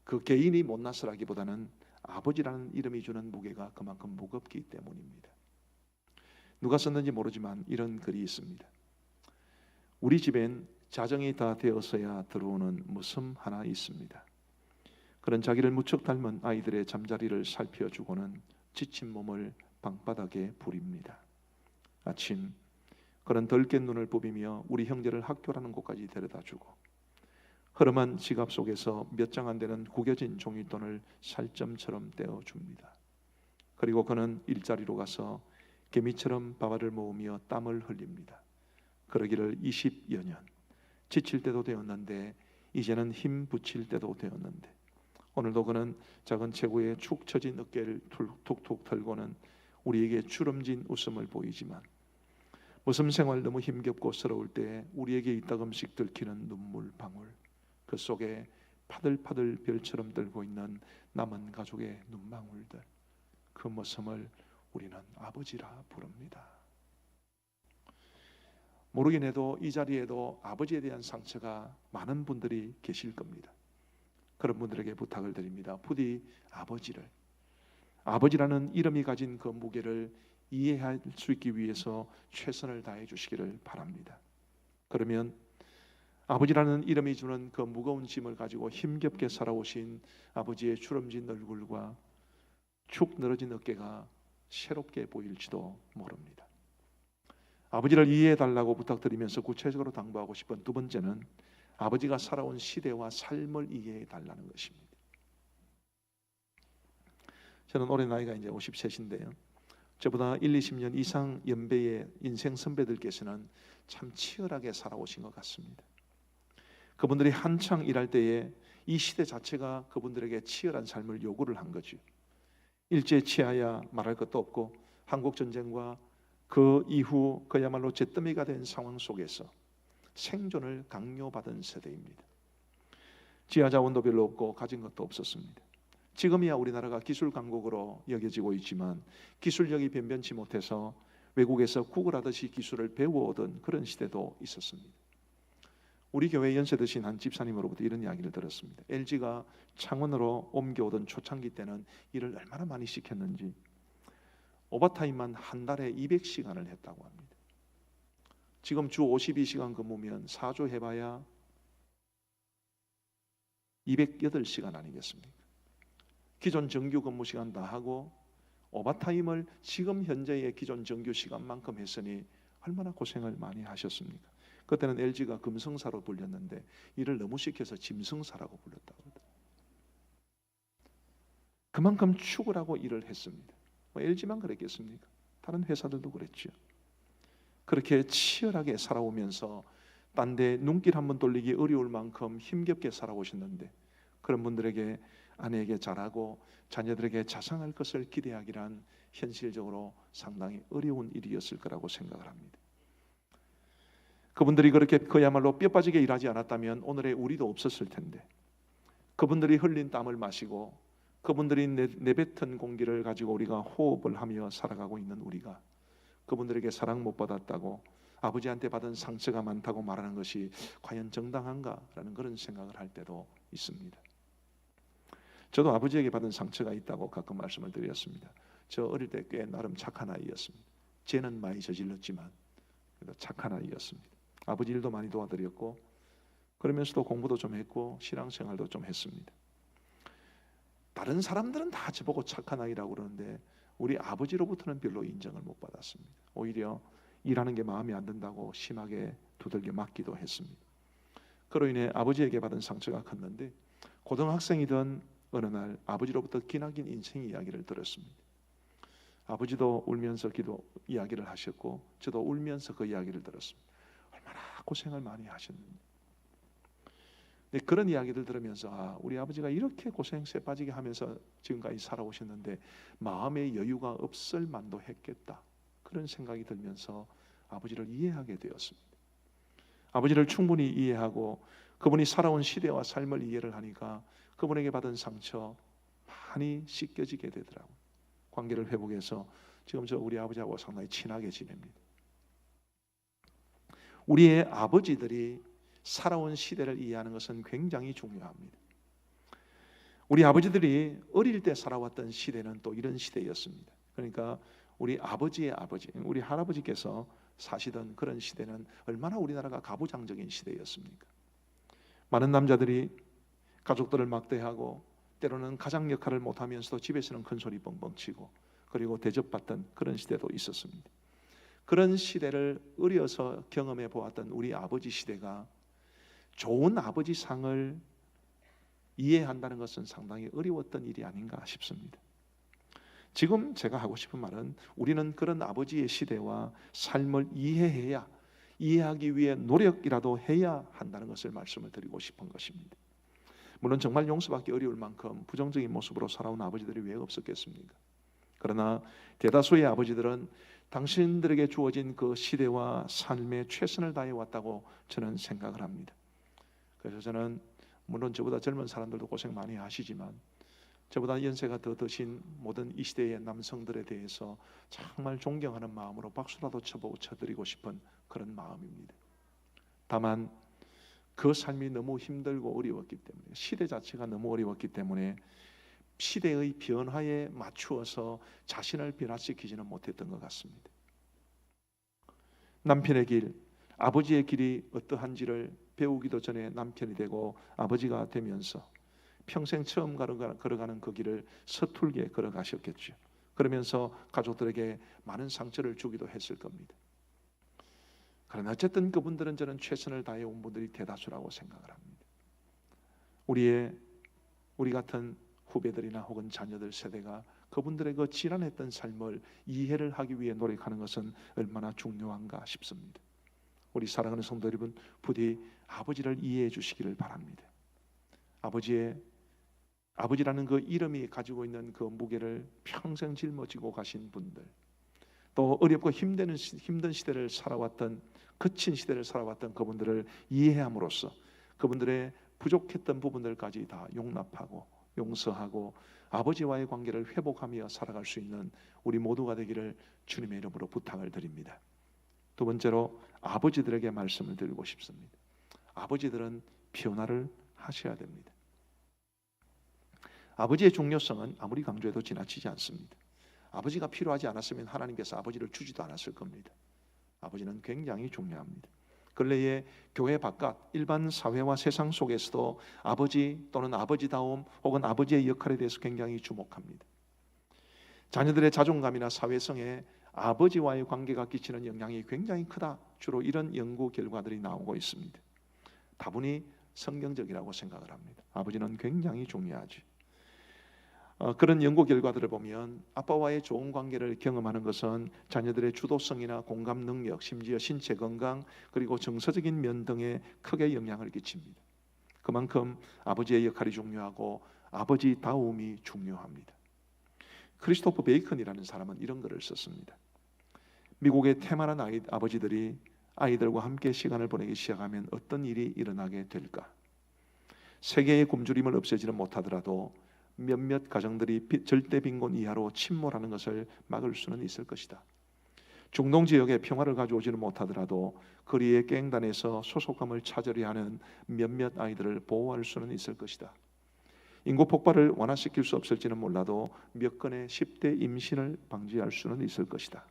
그 개인이 못나서라기보다는 아버지라는 이름이 주는 무게가 그만큼 무겁기 때문입니다. 누가 썼는지 모르지만 이런 글이 있습니다. 우리 집엔 자정이 다 되어서야 들어오는 무섬 하나 있습니다. 그런 자기를 무척 닮은 아이들의 잠자리를 살펴주고는 지친 몸을 방바닥에 부립니다. 아침 그런 덜 깬 눈을 부비며 우리 형제를 학교라는 곳까지 데려다주고 흐름한 지갑 속에서 몇 장 안 되는 구겨진 종이돈을 살점처럼 떼어줍니다. 그리고 그는 일자리로 가서 개미처럼 밥알을 모으며 땀을 흘립니다. 그러기를 20여 년, 지칠 때도 되었는데 이제는 힘 붙일 때도 되었는데 오늘도 그는 작은 체구에 축 처진 어깨를 툭툭 털고는 우리에게 주름진 웃음을 보이지만 무슨 생활 너무 힘겹고 서러울 때 우리에게 이따금씩 들키는 눈물 방울, 그 속에 파들파들 별처럼 들고 있는 남은 가족의 눈망울들, 그 모습을 우리는 아버지라 부릅니다. 모르긴 해도 이 자리에도 아버지에 대한 상처가 많은 분들이 계실 겁니다. 그런 분들에게 부탁을 드립니다. 부디 아버지라는 이름이 가진 그 무게를 이해할 수 있기 위해서 최선을 다해 주시기를 바랍니다. 그러면 아버지라는 이름이 주는 그 무거운 짐을 가지고 힘겹게 살아오신 아버지의 주름진 얼굴과 축 늘어진 어깨가 새롭게 보일지도 모릅니다. 아버지를 이해해 달라고 부탁드리면서 구체적으로 당부하고 싶은 두 번째는 아버지가 살아온 시대와 삶을 이해해 달라는 것입니다. 저는 올해 나이가 이제 53인데요. 저보다 20년 이상 연배의 인생 선배들께서는 참 치열하게 살아오신 것 같습니다. 그분들이 한창 일할 때에 이 시대 자체가 그분들에게 치열한 삶을 요구를 한 거죠. 일제 치하야 말할 것도 없고 한국 전쟁과 그 이후 그야말로 잿더미가 된 상황 속에서 생존을 강요받은 세대입니다. 지하 자원도 별로 없고 가진 것도 없었습니다. 지금이야 우리나라가 기술 강국으로 여겨지고 있지만 기술력이 변변치 못해서 외국에서 구걸하듯이 기술을 배워오던 그런 시대도 있었습니다. 우리 교회 연세 드신 한 집사님으로부터 이런 이야기를 들었습니다. LG가 창원으로 옮겨오던 초창기 때는 일을 얼마나 많이 시켰는지 오버타임만 한 달에 200시간을 했다고 합니다. 지금 주 52시간 근무면 4주 해봐야 208시간 아니겠습니까? 기존 정규 근무 시간 다 하고 오버타임을 지금 현재의 기존 정규 시간만큼 했으니 얼마나 고생을 많이 하셨습니까? 그때는 LG가 금성사로 불렸는데 일을 너무 시켜서 짐승사라고 불렀다고 그러더라고요. 그만큼 축을 하고 일을 했습니다. 뭐 LG만 그랬겠습니까? 다른 회사들도 그랬죠. 그렇게 치열하게 살아오면서 딴 데 눈길 한번 돌리기 어려울 만큼 힘겹게 살아오셨는데 그런 분들에게 아내에게 잘하고 자녀들에게 자상할 것을 기대하기란 현실적으로 상당히 어려운 일이었을 거라고 생각을 합니다. 그분들이 그렇게 그야말로 뼈 빠지게 일하지 않았다면 오늘의 우리도 없었을 텐데 그분들이 흘린 땀을 마시고 그분들이 내뱉은 공기를 가지고 우리가 호흡을 하며 살아가고 있는 우리가 그분들에게 사랑 못 받았다고 아버지한테 받은 상처가 많다고 말하는 것이 과연 정당한가라는 그런 생각을 할 때도 있습니다. 저도 아버지에게 받은 상처가 있다고 가끔 말씀을 드렸습니다. 저 어릴 때 꽤 나름 착한 아이였습니다. 죄는 많이 저질렀지만 그래도 착한 아이였습니다. 아버지 일도 많이 도와드렸고 그러면서도 공부도 좀 했고 신앙생활도 좀 했습니다. 다른 사람들은 다 저보고 착한 아이라고 그러는데 우리 아버지로부터는 별로 인정을 못 받았습니다. 오히려 일하는 게 마음에 안 든다고 심하게 두들겨 맞기도 했습니다. 그로 인해 아버지에게 받은 상처가 컸는데 고등학생이던 어느 날 아버지로부터 기나긴 인생 이야기를 들었습니다. 아버지도 울면서 기도 이야기를 하셨고 저도 울면서 그 이야기를 들었습니다. 얼마나 고생을 많이 하셨는지. 근데 그런 이야기를 들으면서 우리 아버지가 이렇게 고생세 빠지게 하면서 지금까지 살아오셨는데 마음의 여유가 없을 만도 했겠다. 그런 생각이 들면서 아버지를 이해하게 되었습니다. 아버지를 충분히 이해하고 그분이 살아온 시대와 삶을 이해를 하니까 그분에게 받은 상처 많이 씻겨지게 되더라고요. 관계를 회복해서 지금 저 우리 아버지하고 상당히 친하게 지냅니다. 우리의 아버지들이 살아온 시대를 이해하는 것은 굉장히 중요합니다. 우리 아버지들이 어릴 때 살아왔던 시대는 또 이런 시대였습니다. 그러니까 우리 아버지의 아버지, 우리 할아버지께서 사시던 그런 시대는 얼마나 우리나라가 가부장적인 시대였습니까? 많은 남자들이 가족들을 막대하고 때로는 가장 역할을 못하면서도 집에서는 큰 소리 뻥뻥 치고 그리고 대접받던 그런 시대도 있었습니다. 그런 시대를 어려서 경험해 보았던 우리 아버지 시대가 좋은 아버지 상을 이해한다는 것은 상당히 어려웠던 일이 아닌가 싶습니다. 지금 제가 하고 싶은 말은 우리는 그런 아버지의 시대와 삶을 이해하기 위해 노력이라도 해야 한다는 것을 말씀을 드리고 싶은 것입니다. 물론 정말 용서받기 어려울 만큼 부정적인 모습으로 살아온 아버지들이 왜 없었겠습니까? 그러나 대다수의 아버지들은 당신들에게 주어진 그 시대와 삶에 최선을 다해 왔다고 저는 생각을 합니다. 그래서 저는 물론 저보다 젊은 사람들도 고생 많이 하시지만 저보다 연세가 더 드신 모든 이 시대의 남성들에 대해서 정말 존경하는 마음으로 박수라도 쳐드리고 싶은 그런 마음입니다. 다만 그 삶이 너무 힘들고 어려웠기 때문에 시대 자체가 너무 어려웠기 때문에 시대의 변화에 맞추어서 자신을 변화시키지는 못했던 것 같습니다. 남편의 길, 아버지의 길이 어떠한지를 배우기도 전에 남편이 되고 아버지가 되면서 평생 처음 걸어가는 그 길을 서툴게 걸어가셨겠죠. 그러면서 가족들에게 많은 상처를 주기도 했을 겁니다. 그러나 어쨌든 그분들은 저는 최선을 다해 온 분들이 대다수라고 생각을 합니다. 우리 같은 후배들이나 혹은 자녀들 세대가 그분들의 그 지난했던 삶을 이해를 하기 위해 노력하는 것은 얼마나 중요한가 싶습니다. 우리 사랑하는 성도 여러분, 부디 아버지를 이해해 주시기를 바랍니다. 아버지라는 그 이름이 가지고 있는 그 무게를 평생 짊어지고 가신 분들, 또 어렵고 힘든 시대를 살아왔던, 거친 시대를 살아왔던 그분들을 이해함으로써 그분들의 부족했던 부분들까지 다 용납하고 용서하고 아버지와의 관계를 회복하며 살아갈 수 있는 우리 모두가 되기를 주님의 이름으로 부탁을 드립니다. 두 번째로 아버지들에게 말씀을 드리고 싶습니다. 아버지들은 변화를 하셔야 됩니다. 아버지의 중요성은 아무리 강조해도 지나치지 않습니다. 아버지가 필요하지 않았으면 하나님께서 아버지를 주지도 않았을 겁니다. 아버지는 굉장히 중요합니다. 근래에 교회 바깥 일반 사회와 세상 속에서도 아버지 또는 아버지다움 혹은 아버지의 역할에 대해서 굉장히 주목합니다. 자녀들의 자존감이나 사회성에 아버지와의 관계가 끼치는 영향이 굉장히 크다. 주로 이런 연구 결과들이 나오고 있습니다. 다분히 성경적이라고 생각을 합니다. 아버지는 굉장히 중요하지. 그런 연구 결과들을 보면 아빠와의 좋은 관계를 경험하는 것은 자녀들의 주도성이나 공감 능력, 심지어 신체 건강 그리고 정서적인 면 등에 크게 영향을 끼칩니다. 그만큼 아버지의 역할이 중요하고 아버지다움이 중요합니다. 크리스토퍼 베이컨이라는 사람은 이런 글을 썼습니다. 미국의 태만한 아버지들이 아이들과 함께 시간을 보내기 시작하면 어떤 일이 일어나게 될까? 세계의 굶주림을 없애지는 못하더라도 몇몇 가정들이 절대 빈곤 이하로 침몰하는 것을 막을 수는 있을 것이다. 중동 지역에 평화를 가져오지는 못하더라도 거리의 갱단에서 소속감을 찾으려 하는 몇몇 아이들을 보호할 수는 있을 것이다. 인구 폭발을 완화시킬 수 없을지는 몰라도 몇 건의 10대 임신을 방지할 수는 있을 것이다.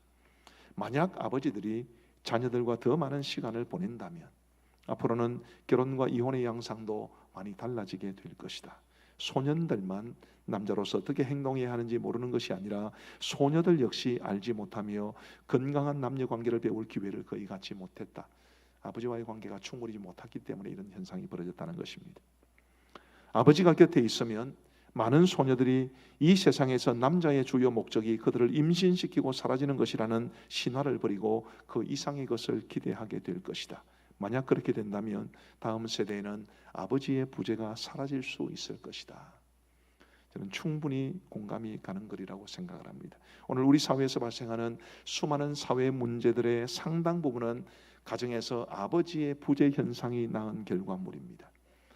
만약 아버지들이 자녀들과 더 많은 시간을 보낸다면 앞으로는 결혼과 이혼의 양상도 많이 달라지게 될 것이다. 소년들만 남자로서 어떻게 행동해야 하는지 모르는 것이 아니라 소녀들 역시 알지 못하며 건강한 남녀 관계를 배울 기회를 거의 갖지 못했다. 아버지와의 관계가 충분히 못했기 때문에 이런 현상이 벌어졌다는 것입니다. 아버지가 곁에 있으면 많은 소녀들이 이 세상에서 남자의 주요 목적이 그들을 임신시키고 사라지는 것이라는 신화를 버리고 그 이상의 것을 기대하게 될 것이다. 만약 그렇게 된다면 다음 세대에는 아버지의 부재가 사라질 수 있을 것이다. 저는 충분히 공감이 가는 글이라고 생각을 합니다. 오늘 우리 사회에서 발생하는 수많은 사회 문제들의 상당 부분은 가정에서 아버지의 부재 현상이 낳은 결과물입니다.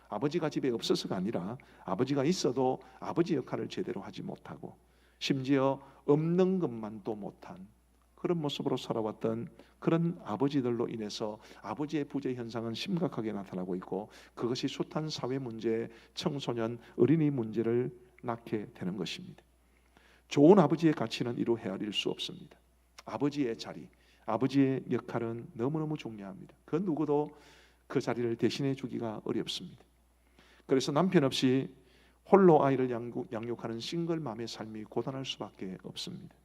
아버지가 집에 없어서가 아니라 아버지가 있어도 아버지 역할을 제대로 하지 못하고 심지어 없는 것만도 못한 그런 모습으로 살아왔던 그런 아버지들로 인해서 아버지의 부재 현상은 심각하게 나타나고 있고, 그것이 숱한 사회 문제, 청소년, 어린이 문제를 낳게 되는 것입니다. 좋은 아버지의 가치는 이루 헤아릴 수 없습니다. 아버지의 자리, 아버지의 역할은 너무너무 중요합니다. 그 누구도 그 자리를 대신해 주기가 어렵습니다. 그래서 남편 없이 홀로 아이를 양육하는 싱글맘의 삶이 고단할 수밖에 없습니다.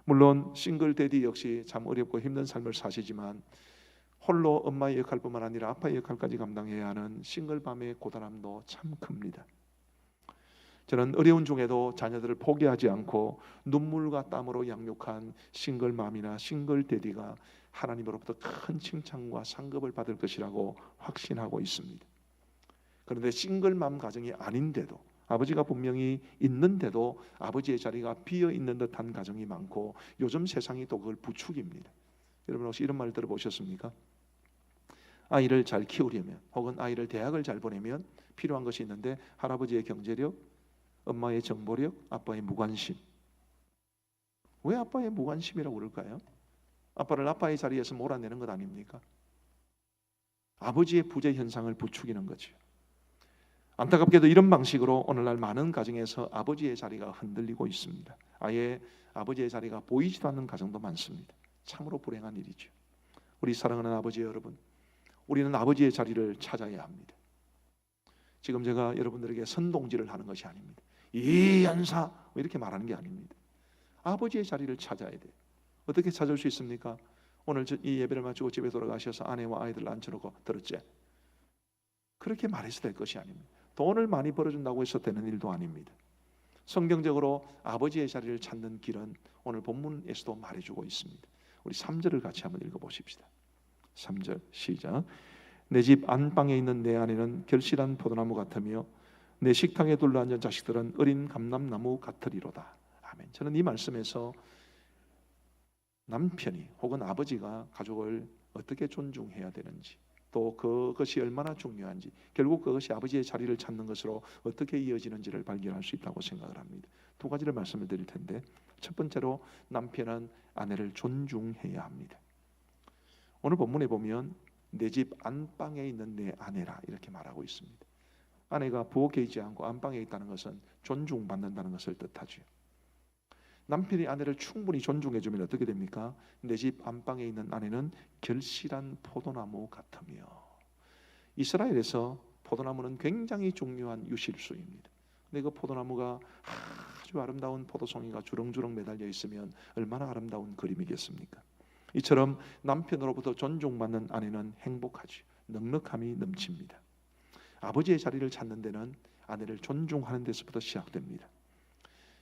물론 싱글 대디 역시 참 어렵고 힘든 삶을 사시지만 홀로 엄마의 역할뿐만 아니라 아빠의 역할까지 감당해야 하는 싱글맘의 고단함도 참 큽니다. 저는 어려운 중에도 자녀들을 포기하지 않고 눈물과 땀으로 양육한 싱글맘이나 싱글대디가 하나님으로부터 큰 칭찬과 상급을 받을 것이라고 확신하고 있습니다. 그런데 싱글맘 가정이 아닌데도, 아버지가 분명히 있는데도 아버지의 자리가 비어있는 듯한 가정이 많고 요즘 세상이 또 그걸 부추깁니다. 여러분 혹시 이런 말 들어보셨습니까? 아이를 잘 키우려면 혹은 아이를 대학을 잘 보내면 필요한 것이 있는데 할아버지의 경제력, 엄마의 정보력, 아빠의 무관심. 왜 아빠의 무관심이라고 그럴까요? 아빠를 아빠의 자리에서 몰아내는 것 아닙니까? 아버지의 부재 현상을 부추기는 거죠. 안타깝게도 이런 방식으로 오늘날 많은 가정에서 아버지의 자리가 흔들리고 있습니다. 아예 아버지의 자리가 보이지도 않는 가정도 많습니다. 참으로 불행한 일이죠. 우리 사랑하는 아버지 여러분, 우리는 아버지의 자리를 찾아야 합니다. 지금 제가 여러분들에게 선동질을 하는 것이 아닙니다. 이연사 이렇게 말하는 게 아닙니다. 아버지의 자리를 찾아야 돼요. 어떻게 찾을 수 있습니까? 오늘 이 예배를 마치고 집에 돌아가셔서 아내와 아이들을 앉혀놓고 들었지? 그렇게 말해서 될 것이 아닙니다. 돈을 많이 벌어준다고 해서 되는 일도 아닙니다. 성경적으로 아버지의 자리를 찾는 길은 오늘 본문에서도 말해주고 있습니다. 우리 3절을 같이 한번 읽어보십시다. 3절 시작. 내 집 안방에 있는 내 아내는 결실한 포도나무 같으며 내 식탁에 둘러앉은 자식들은 어린 감람나무 같으리로다. 아멘. 저는 이 말씀에서 남편이 혹은 아버지가 가족을 어떻게 존중해야 되는지, 또 그것이 얼마나 중요한지, 결국 그것이 아버지의 자리를 찾는 것으로 어떻게 이어지는지를 발견할 수 있다고 생각을 합니다. 두 가지를 말씀을 드릴 텐데, 첫 번째로 남편은 아내를 존중해야 합니다. 오늘 본문에 보면 내 집 안방에 있는 내 아내라 이렇게 말하고 있습니다. 아내가 부엌에 있지 않고 안방에 있다는 것은 존중받는다는 것을 뜻하죠. 남편이 아내를 충분히 존중해주면 어떻게 됩니까? 내 집 안방에 있는 아내는 결실한 포도나무 같으며. 이스라엘에서 포도나무는 굉장히 중요한 유실수입니다. 근데 그 포도나무가 아주 아름다운 포도송이가 주렁주렁 매달려 있으면 얼마나 아름다운 그림이겠습니까? 이처럼 남편으로부터 존중받는 아내는 행복하지, 넉넉함이 넘칩니다. 아버지의 자리를 찾는 데는 아내를 존중하는 데서부터 시작됩니다.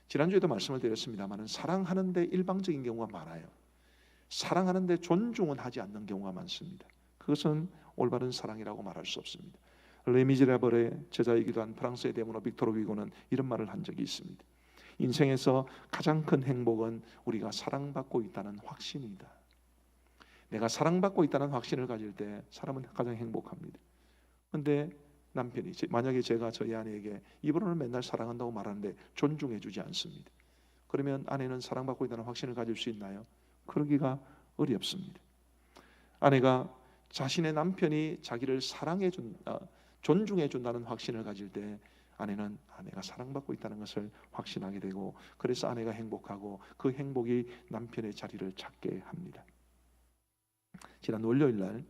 지난주에도 말씀을 드렸습니다만 사랑하는데 일방적인 경우가 많아요. 사랑하는데 존중은 하지 않는 경우가 많습니다. 그것은 올바른 사랑이라고 말할 수 없습니다. 레미제라블의 제자이기도 한 프랑스의 대문호 빅토르 위고는 이런 말을 한 적이 있습니다. 인생에서 가장 큰 행복은 우리가 사랑받고 있다는 확신이다. 내가 사랑받고 있다는 확신을 가질 때 사람은 가장 행복합니다. 그런데 남편이 만약에 제가 저희 아내에게 이분을 맨날 사랑한다고 말하는데 존중해 주지 않습니다. 그러면 아내는 사랑받고 있다는 확신을 가질 수 있나요? 그러기가 어렵습니다. 아내가 자신의 남편이 자기를 존중해 준다는 확신을 가질 때 아내는 아내가 사랑받고 있다는 것을 확신하게 되고, 그래서 아내가 행복하고 그 행복이 남편의 자리를 찾게 합니다. 지난 월요일 날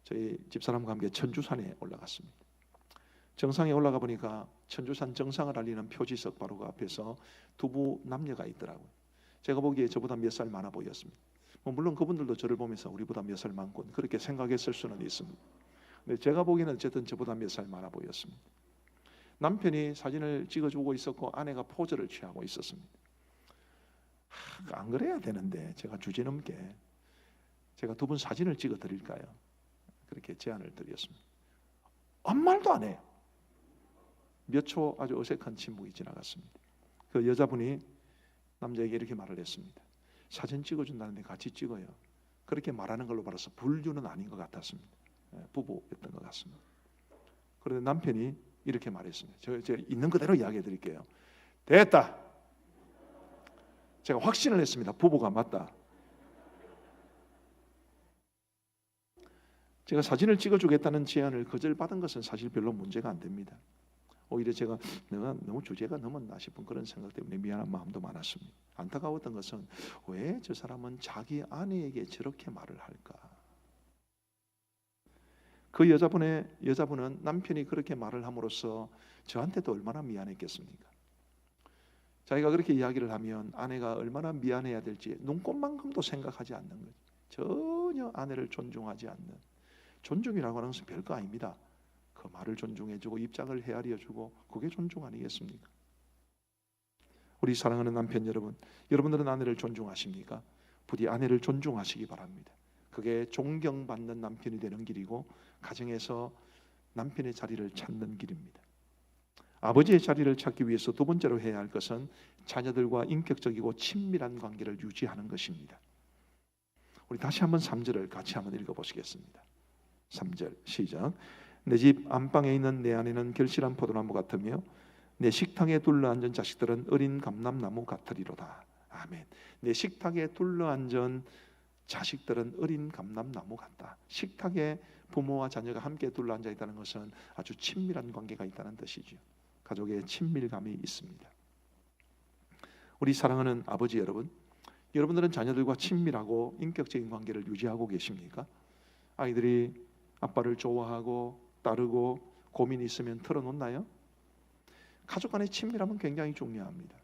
저희 집사람과 함께 천주산에 올라갔습니다. 정상에 올라가 보니까 천주산 정상을 알리는 표지석 바로 그 앞에서 두부 남녀가 있더라고요. 제가 보기에 저보다 몇 살 많아 보였습니다. 물론 그분들도 저를 보면서 우리보다 몇 살 많군 그렇게 생각했을 수는 있습니다. 근데 제가 보기에는 어쨌든 저보다 몇 살 많아 보였습니다. 남편이 사진을 찍어주고 있었고 아내가 포즈를 취하고 있었습니다. 안 그래야 되는데 제가 주제넘게 제가 두 분 사진을 찍어 드릴까요? 그렇게 제안을 드렸습니다. 아무 말도 안 해요. 몇 초 아주 어색한 침묵이 지나갔습니다. 그 여자분이 남자에게 이렇게 말을 했습니다. 사진 찍어준다는데 같이 찍어요. 그렇게 말하는 걸로 봐서 불륜은 아닌 것 같았습니다. 부부였던 것 같습니다. 그런데 남편이 이렇게 말했습니다. 제가 있는 그대로 이야기해 드릴게요. 됐다. 제가 확신을 했습니다. 부부가 맞다. 제가 사진을 찍어주겠다는 제안을 거절받은 것은 사실 별로 문제가 안 됩니다. 오히려 제가 내가 너무 주제가 넘었나 싶은 그런 생각 때문에 미안한 마음도 많았습니다. 안타까웠던 것은 왜 저 사람은 자기 아내에게 저렇게 말을 할까? 그 여자분은 남편이 그렇게 말을 함으로써 저한테도 얼마나 미안했겠습니까? 자기가 그렇게 이야기를 하면 아내가 얼마나 미안해야 될지 눈꼽만큼도 생각하지 않는 거죠. 전혀 아내를 존중하지 않는, 존중이라고 하는 것은 별거 아닙니다. 그 말을 존중해주고 입장을 헤아려주고 그게 존중 아니겠습니까? 우리 사랑하는 남편 여러분, 여러분들은 아내를 존중하십니까? 부디 아내를 존중하시기 바랍니다. 그게 존경받는 남편이 되는 길이고 가정에서 남편의 자리를 찾는 길입니다. 아버지의 자리를 찾기 위해서 두 번째로 해야 할 것은 자녀들과 인격적이고 친밀한 관계를 유지하는 것입니다. 우리 다시 한번 3절을 같이 한번 읽어보시겠습니다. 3절 시작. 내 집 안방에 있는 내 아내는 결실한 포도나무 같으며 내 식탁에 둘러앉은 자식들은 어린 감람나무 같으리로다. 아멘. 내 식탁에 둘러앉은 자식들은 어린 감람나무 같다. 식탁에 부모와 자녀가 함께 둘러앉아 있다는 것은 아주 친밀한 관계가 있다는 뜻이죠. 가족의 친밀감이 있습니다. 우리 사랑하는 아버지 여러분, 여러분들은 자녀들과 친밀하고 인격적인 관계를 유지하고 계십니까? 아이들이 아빠를 좋아하고 따르고 고민이 있으면 털어놓나요? 가족 간의 친밀함은 굉장히 중요합니다.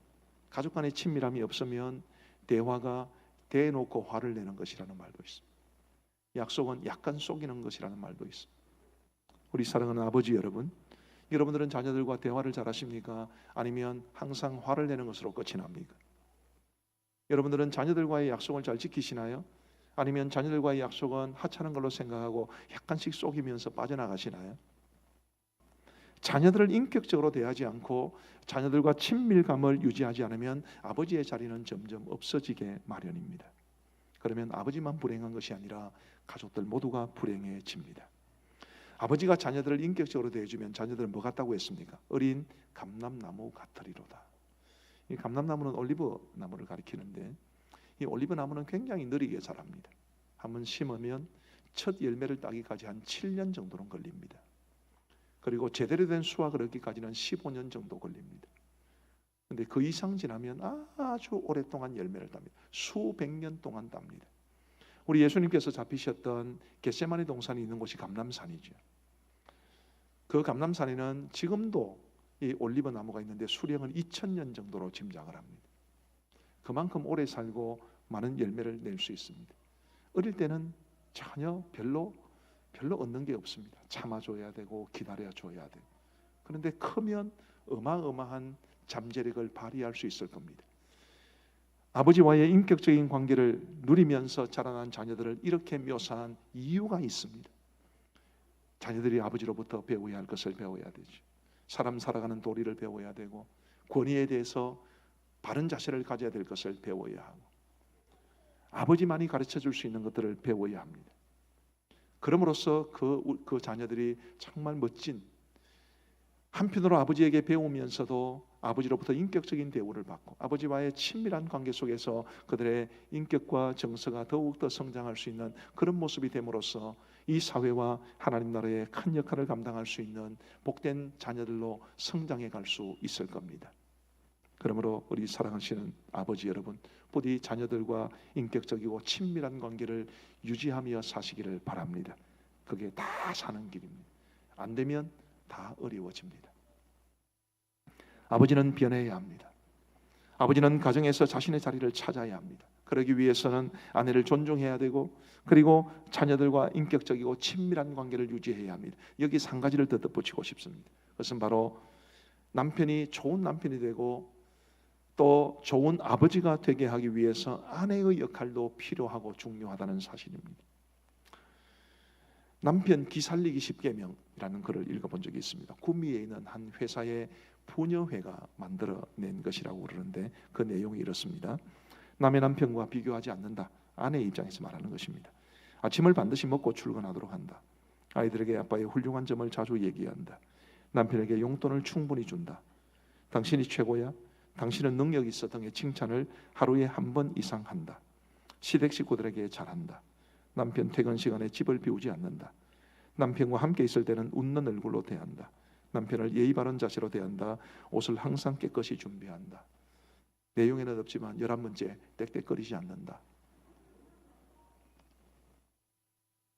가족 간의 친밀함이 없으면 대화가 대놓고 화를 내는 것이라는 말도 있습니다. 약속은 약간 속이는 것이라는 말도 있습니다. 우리 사랑하는 아버지 여러분, 여러분들은 자녀들과 대화를 잘하십니까? 아니면 항상 화를 내는 것으로 끝이 납니까? 여러분들은 자녀들과의 약속을 잘 지키시나요? 아니면 자녀들과의 약속은 하찮은 걸로 생각하고 약간씩 속이면서 빠져나가시나요? 자녀들을 인격적으로 대하지 않고 자녀들과 친밀감을 유지하지 않으면 아버지의 자리는 점점 없어지게 마련입니다. 그러면 아버지만 불행한 것이 아니라 가족들 모두가 불행해집니다. 아버지가 자녀들을 인격적으로 대해주면 자녀들은 뭐 같다고 했습니까? 어린 감람나무 같으리로다. 이 감람나무는 올리브 나무를 가리키는데 이 올리브 나무는 굉장히 느리게 자랍니다. 한번 심으면 첫 열매를 따기까지 한 7년 정도는 걸립니다. 그리고 제대로 된 수확을 얻기까지는 15년 정도 걸립니다. 그런데 그 이상 지나면 아주 오랫동안 열매를 땁니다. 수백 년 동안 땁니다. 우리 예수님께서 잡히셨던 겟세마네 동산이 있는 곳이 감람산이죠. 그 감람산에는 지금도 이 올리브 나무가 있는데 수령은 2000년 정도로 짐작을 합니다. 그만큼 오래 살고 많은 열매를 낼 수 있습니다. 어릴 때는 전혀 별로 얻는 게 없습니다. 참아줘야 되고 기다려줘야 되고. 그런데 크면 어마어마한 잠재력을 발휘할 수 있을 겁니다. 아버지와의 인격적인 관계를 누리면서 자라난 자녀들을 이렇게 묘사한 이유가 있습니다. 자녀들이 아버지로부터 배워야 할 것을 배워야 되죠. 사람 살아가는 도리를 배워야 되고 권위에 대해서 바른 자세를 가져야 될 것을 배워야 하고 아버지만이 가르쳐 줄 수 있는 것들을 배워야 합니다. 그럼으로써 그 자녀들이 정말 멋진, 한편으로 아버지에게 배우면서도 아버지로부터 인격적인 대우를 받고 아버지와의 친밀한 관계 속에서 그들의 인격과 정서가 더욱더 성장할 수 있는 그런 모습이 됨으로써 이 사회와 하나님 나라의 큰 역할을 감당할 수 있는 복된 자녀들로 성장해 갈 수 있을 겁니다. 그러므로 우리 사랑하시는 아버지 여러분, 부디 자녀들과 인격적이고 친밀한 관계를 유지하며 사시기를 바랍니다. 그게 다 사는 길입니다. 안 되면 다 어려워집니다. 아버지는 변해야 합니다. 아버지는 가정에서 자신의 자리를 찾아야 합니다. 그러기 위해서는 아내를 존중해야 되고 그리고 자녀들과 인격적이고 친밀한 관계를 유지해야 합니다. 여기서 한 가지를 더 덧붙이고 싶습니다. 그것은 바로 남편이 좋은 남편이 되고 또 좋은 아버지가 되게 하기 위해서 아내의 역할도 필요하고 중요하다는 사실입니다. 남편 기살리기 10계명이라는 글을 읽어본 적이 있습니다. 구미에 있는 한 회사의 부녀회가 만들어낸 것이라고 그러는데 그 내용이 이렇습니다. 남의 남편과 비교하지 않는다. 아내의 입장에서 말하는 것입니다. 아침을 반드시 먹고 출근하도록 한다. 아이들에게 아빠의 훌륭한 점을 자주 얘기한다. 남편에게 용돈을 충분히 준다. 당신이 최고야. 당신은 능력이 있어 등의 칭찬을 하루에 한 번 이상 한다. 시댁 식구들에게 잘한다. 남편 퇴근 시간에 집을 비우지 않는다. 남편과 함께 있을 때는 웃는 얼굴로 대한다. 남편을 예의 바른 자세로 대한다. 옷을 항상 깨끗이 준비한다. 내용에는 없지만 11번째 떽떽거리지 않는다.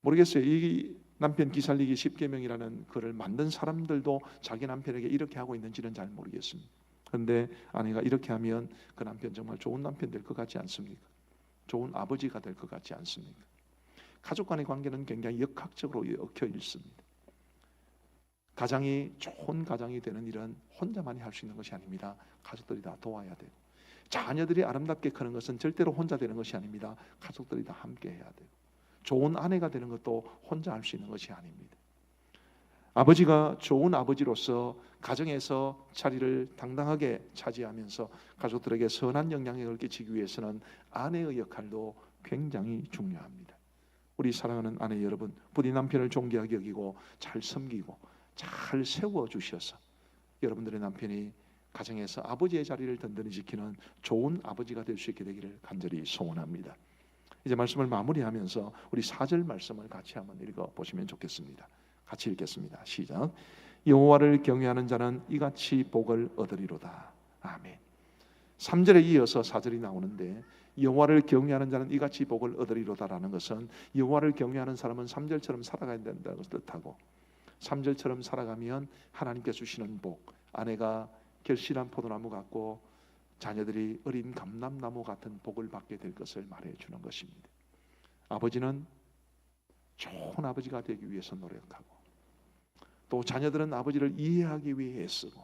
모르겠어요. 이 남편 기살리기 10계명이라는 글을 만든 사람들도 자기 남편에게 이렇게 하고 있는지는 잘 모르겠습니다. 그런데 아내가 이렇게 하면 그 남편 정말 좋은 남편 될 것 같지 않습니까? 좋은 아버지가 될 것 같지 않습니까? 가족 간의 관계는 굉장히 역학적으로 얽혀 있습니다. 가장이 좋은 가장이 되는 일은 혼자만이 할 수 있는 것이 아닙니다. 가족들이 다 도와야 되고, 자녀들이 아름답게 크는 것은 절대로 혼자 되는 것이 아닙니다. 가족들이 다 함께 해야 되고, 좋은 아내가 되는 것도 혼자 할 수 있는 것이 아닙니다. 아버지가 좋은 아버지로서 가정에서 자리를 당당하게 차지하면서 가족들에게 선한 영향력을 끼치기 위해서는 아내의 역할도 굉장히 중요합니다. 우리 사랑하는 아내 여러분, 부디 남편을 존귀하게 여기고 잘 섬기고 잘 세워주셔서 여러분들의 남편이 가정에서 아버지의 자리를 든든히 지키는 좋은 아버지가 될 수 있게 되기를 간절히 소원합니다. 이제 말씀을 마무리하면서 우리 4절 말씀을 같이 한번 읽어보시면 좋겠습니다. 같이 읽겠습니다. 시작. 여호와를 경외하는 자는 이같이 복을 얻으리로다. 아멘. 3절에 이어서 4절이 나오는데 여호와를 경외하는 자는 이같이 복을 얻으리로다라는 것은 여호와를 경외하는 사람은 3절처럼 살아가야 된다는 것을 뜻하고 3절처럼 살아가면 하나님께 주시는 복, 아내가 결실한 포도나무 같고 자녀들이 어린 감람나무 같은 복을 받게 될 것을 말해주는 것입니다. 아버지는 좋은 아버지가 되기 위해서 노력하고 또 자녀들은 아버지를 이해하기 위해 애쓰고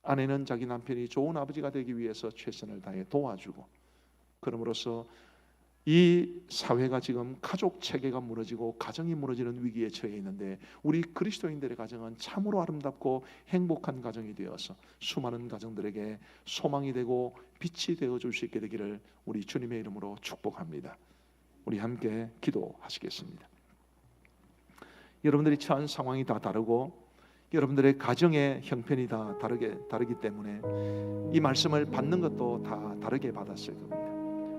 아내는 자기 남편이 좋은 아버지가 되기 위해서 최선을 다해 도와주고 그럼으로써 이 사회가 지금 가족 체계가 무너지고 가정이 무너지는 위기에 처해 있는데 우리 그리스도인들의 가정은 참으로 아름답고 행복한 가정이 되어서 수많은 가정들에게 소망이 되고 빛이 되어줄 수 있게 되기를 우리 주님의 이름으로 축복합니다. 우리 함께 기도하시겠습니다. 여러분들이 처한 상황이 다 다르고 여러분들의 가정의 형편이 다 다르기 때문에 이 말씀을 받는 것도 다 다르게 받았을 겁니다.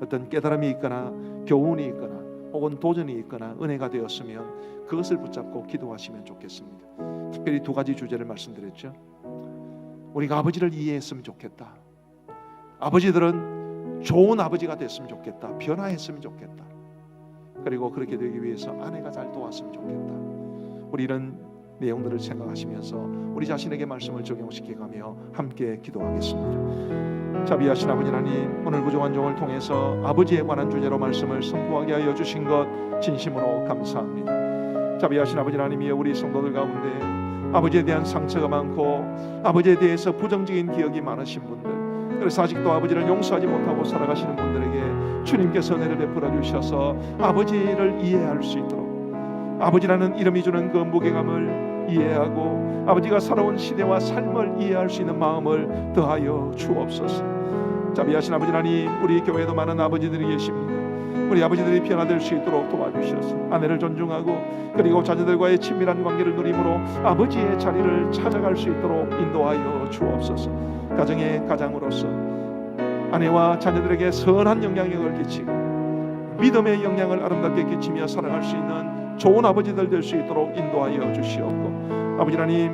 어떤 깨달음이 있거나 교훈이 있거나 혹은 도전이 있거나 은혜가 되었으면 그것을 붙잡고 기도하시면 좋겠습니다. 특별히 2가지 주제를 말씀드렸죠. 우리가 아버지를 이해했으면 좋겠다. 아버지들은 좋은 아버지가 됐으면 좋겠다. 변화했으면 좋겠다. 그리고 그렇게 되기 위해서 아내가 잘 도왔으면 좋겠다. 우리 이런 내용들을 생각하시면서 우리 자신에게 말씀을 적용시켜가며 함께 기도하겠습니다. 자비하신 아버지 하나님, 오늘 부족한 종을 통해서 아버지에 관한 주제로 말씀을 선포하게 하여 주신 것 진심으로 감사합니다. 자비하신 아버지 하나님이여, 우리 성도들 가운데 아버지에 대한 상처가 많고 아버지에 대해서 부정적인 기억이 많으신 분들, 그래서 아직도 아버지를 용서하지 못하고 살아가시는 분들에게 주님께서 은혜를 베풀어 주셔서 아버지를 이해할 수 있도록, 아버지라는 이름이 주는 그 무게감을 이해하고 아버지가 살아온 시대와 삶을 이해할 수 있는 마음을 더하여 주옵소서. 자비하신 아버지 하나님, 우리 교회에도 많은 아버지들이 계십니다. 우리 아버지들이 변화될 수 있도록 도와주셔서 아내를 존중하고 그리고 자녀들과의 친밀한 관계를 누림으로 아버지의 자리를 찾아갈 수 있도록 인도하여 주옵소서. 가정의 가장으로서 아내와 자녀들에게 선한 영향력을 끼치고 믿음의 영향을 아름답게 끼치며 살아갈 수 있는 좋은 아버지들 될 수 있도록 인도하여 주시옵고, 아버지 하나님,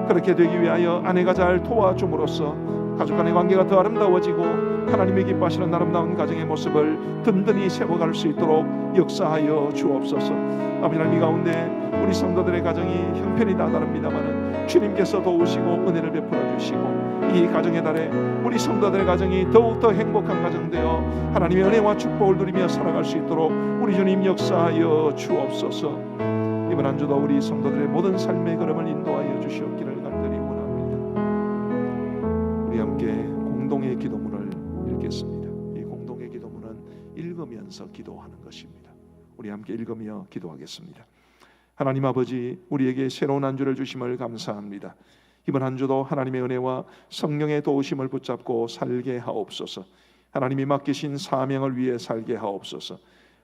그렇게 되기 위하여 아내가 잘 도와줌으로써 가족 간의 관계가 더 아름다워지고 하나님의 기뻐하시는 아름다운 가정의 모습을 든든히 세워갈 수 있도록 역사하여 주옵소서. 아버지 하나님, 이 가운데 우리 성도들의 가정이 형편이 다 다릅니다마는 주님께서 도우시고 은혜를 베풀어 주시고 이 가정의 달에 우리 성도들의 가정이 더욱더 행복한 가정 되어 하나님의 은혜와 축복을 누리며 살아갈 수 있도록 우리 주님 역사하여 주옵소서. 이번 한 주도 우리 성도들의 모든 삶의 걸음을 인도하여 주시옵기를 간절히 원합니다. 우리 함께 공동의 기도문을 읽겠습니다. 이 공동의 기도문은 읽으면서 기도하는 것입니다. 우리 함께 읽으며 기도하겠습니다. 하나님 아버지, 우리에게 새로운 한 주를 주심을 감사합니다. 이번 한 주도 하나님의 은혜와 성령의 도우심을 붙잡고 살게 하옵소서. 하나님이 맡기신 사명을 위해 살게 하옵소서.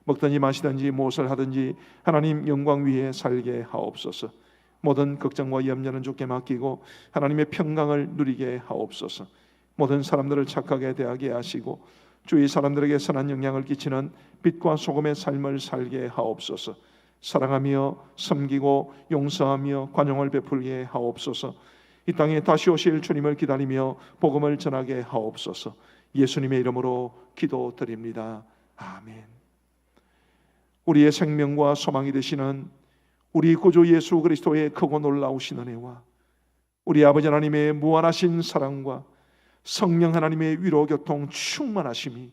먹든지 마시든지 무엇을 하든지 하나님 영광 위에 살게 하옵소서. 모든 걱정과 염려는 주께 맡기고 하나님의 평강을 누리게 하옵소서. 모든 사람들을 착하게 대하게 하시고 주위 사람들에게 선한 영향을 끼치는 빛과 소금의 삶을 살게 하옵소서. 사랑하며 섬기고 용서하며 관용을 베풀게 하옵소서. 이 땅에 다시 오실 주님을 기다리며 복음을 전하게 하옵소서. 예수님의 이름으로 기도드립니다. 아멘. 우리의 생명과 소망이 되시는 우리 구주 예수 그리스도의 크고 놀라우신 은혜와 우리 아버지 하나님의 무한하신 사랑과 성령 하나님의 위로 교통 충만하심이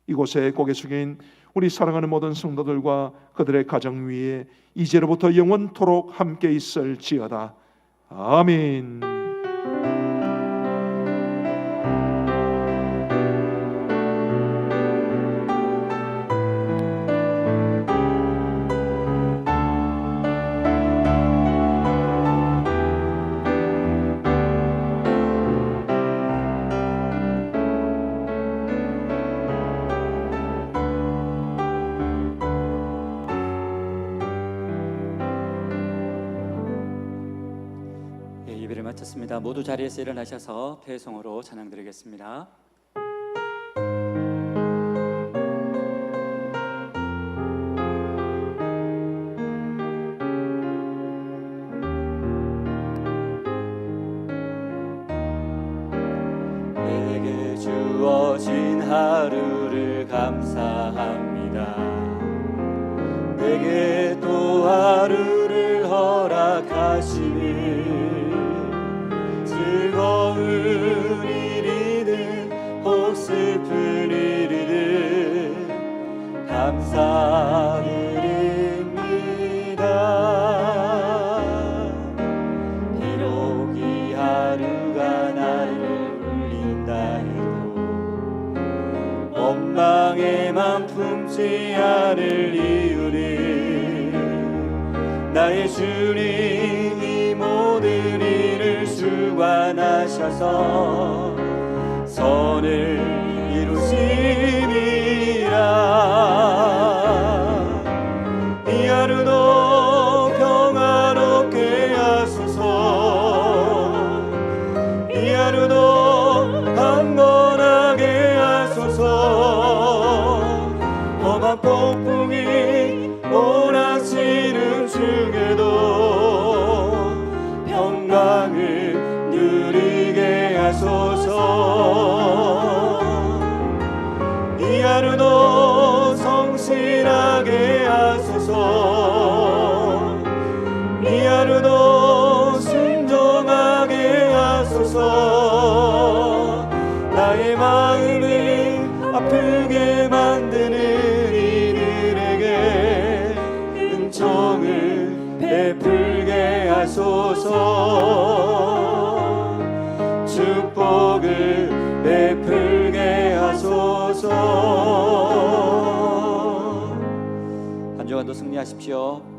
이곳에 고개 숙인 우리 사랑하는 모든 성도들과 그들의 가정 위에 이제로부터 영원토록 함께 있을지어다. 아멘. 예배를 마쳤습니다. 모두 자리에서 일어나셔서 배송으로 찬양 드리겠습니다. 내게 주어진 하루를 감사합니다. 내게 또 하루를 허락하시니 즐거운 일이든 혹 슬픈 일이든 감사드립니다. 비록 이 하루가 나를 울린다 해도 원망에만 품지 않을 이유는 나의 주님이 모든 일을 주관하셔서 선을 이루심이라. 이 하루도 평안롭게 하소서. 이 하루도 강건하게 하소서. 험한 폭풍이 몰아치는 중에도 평강을 누리게 하소서. 이 하루도 성실하게 하소서. 이 하루도 순종하게 하소서. 나의 마음을 아프게 만드는 이들에게 은총을 베풀게 하소서. 축복을 베풀게 하소서. 한 주간도 승리하십시오.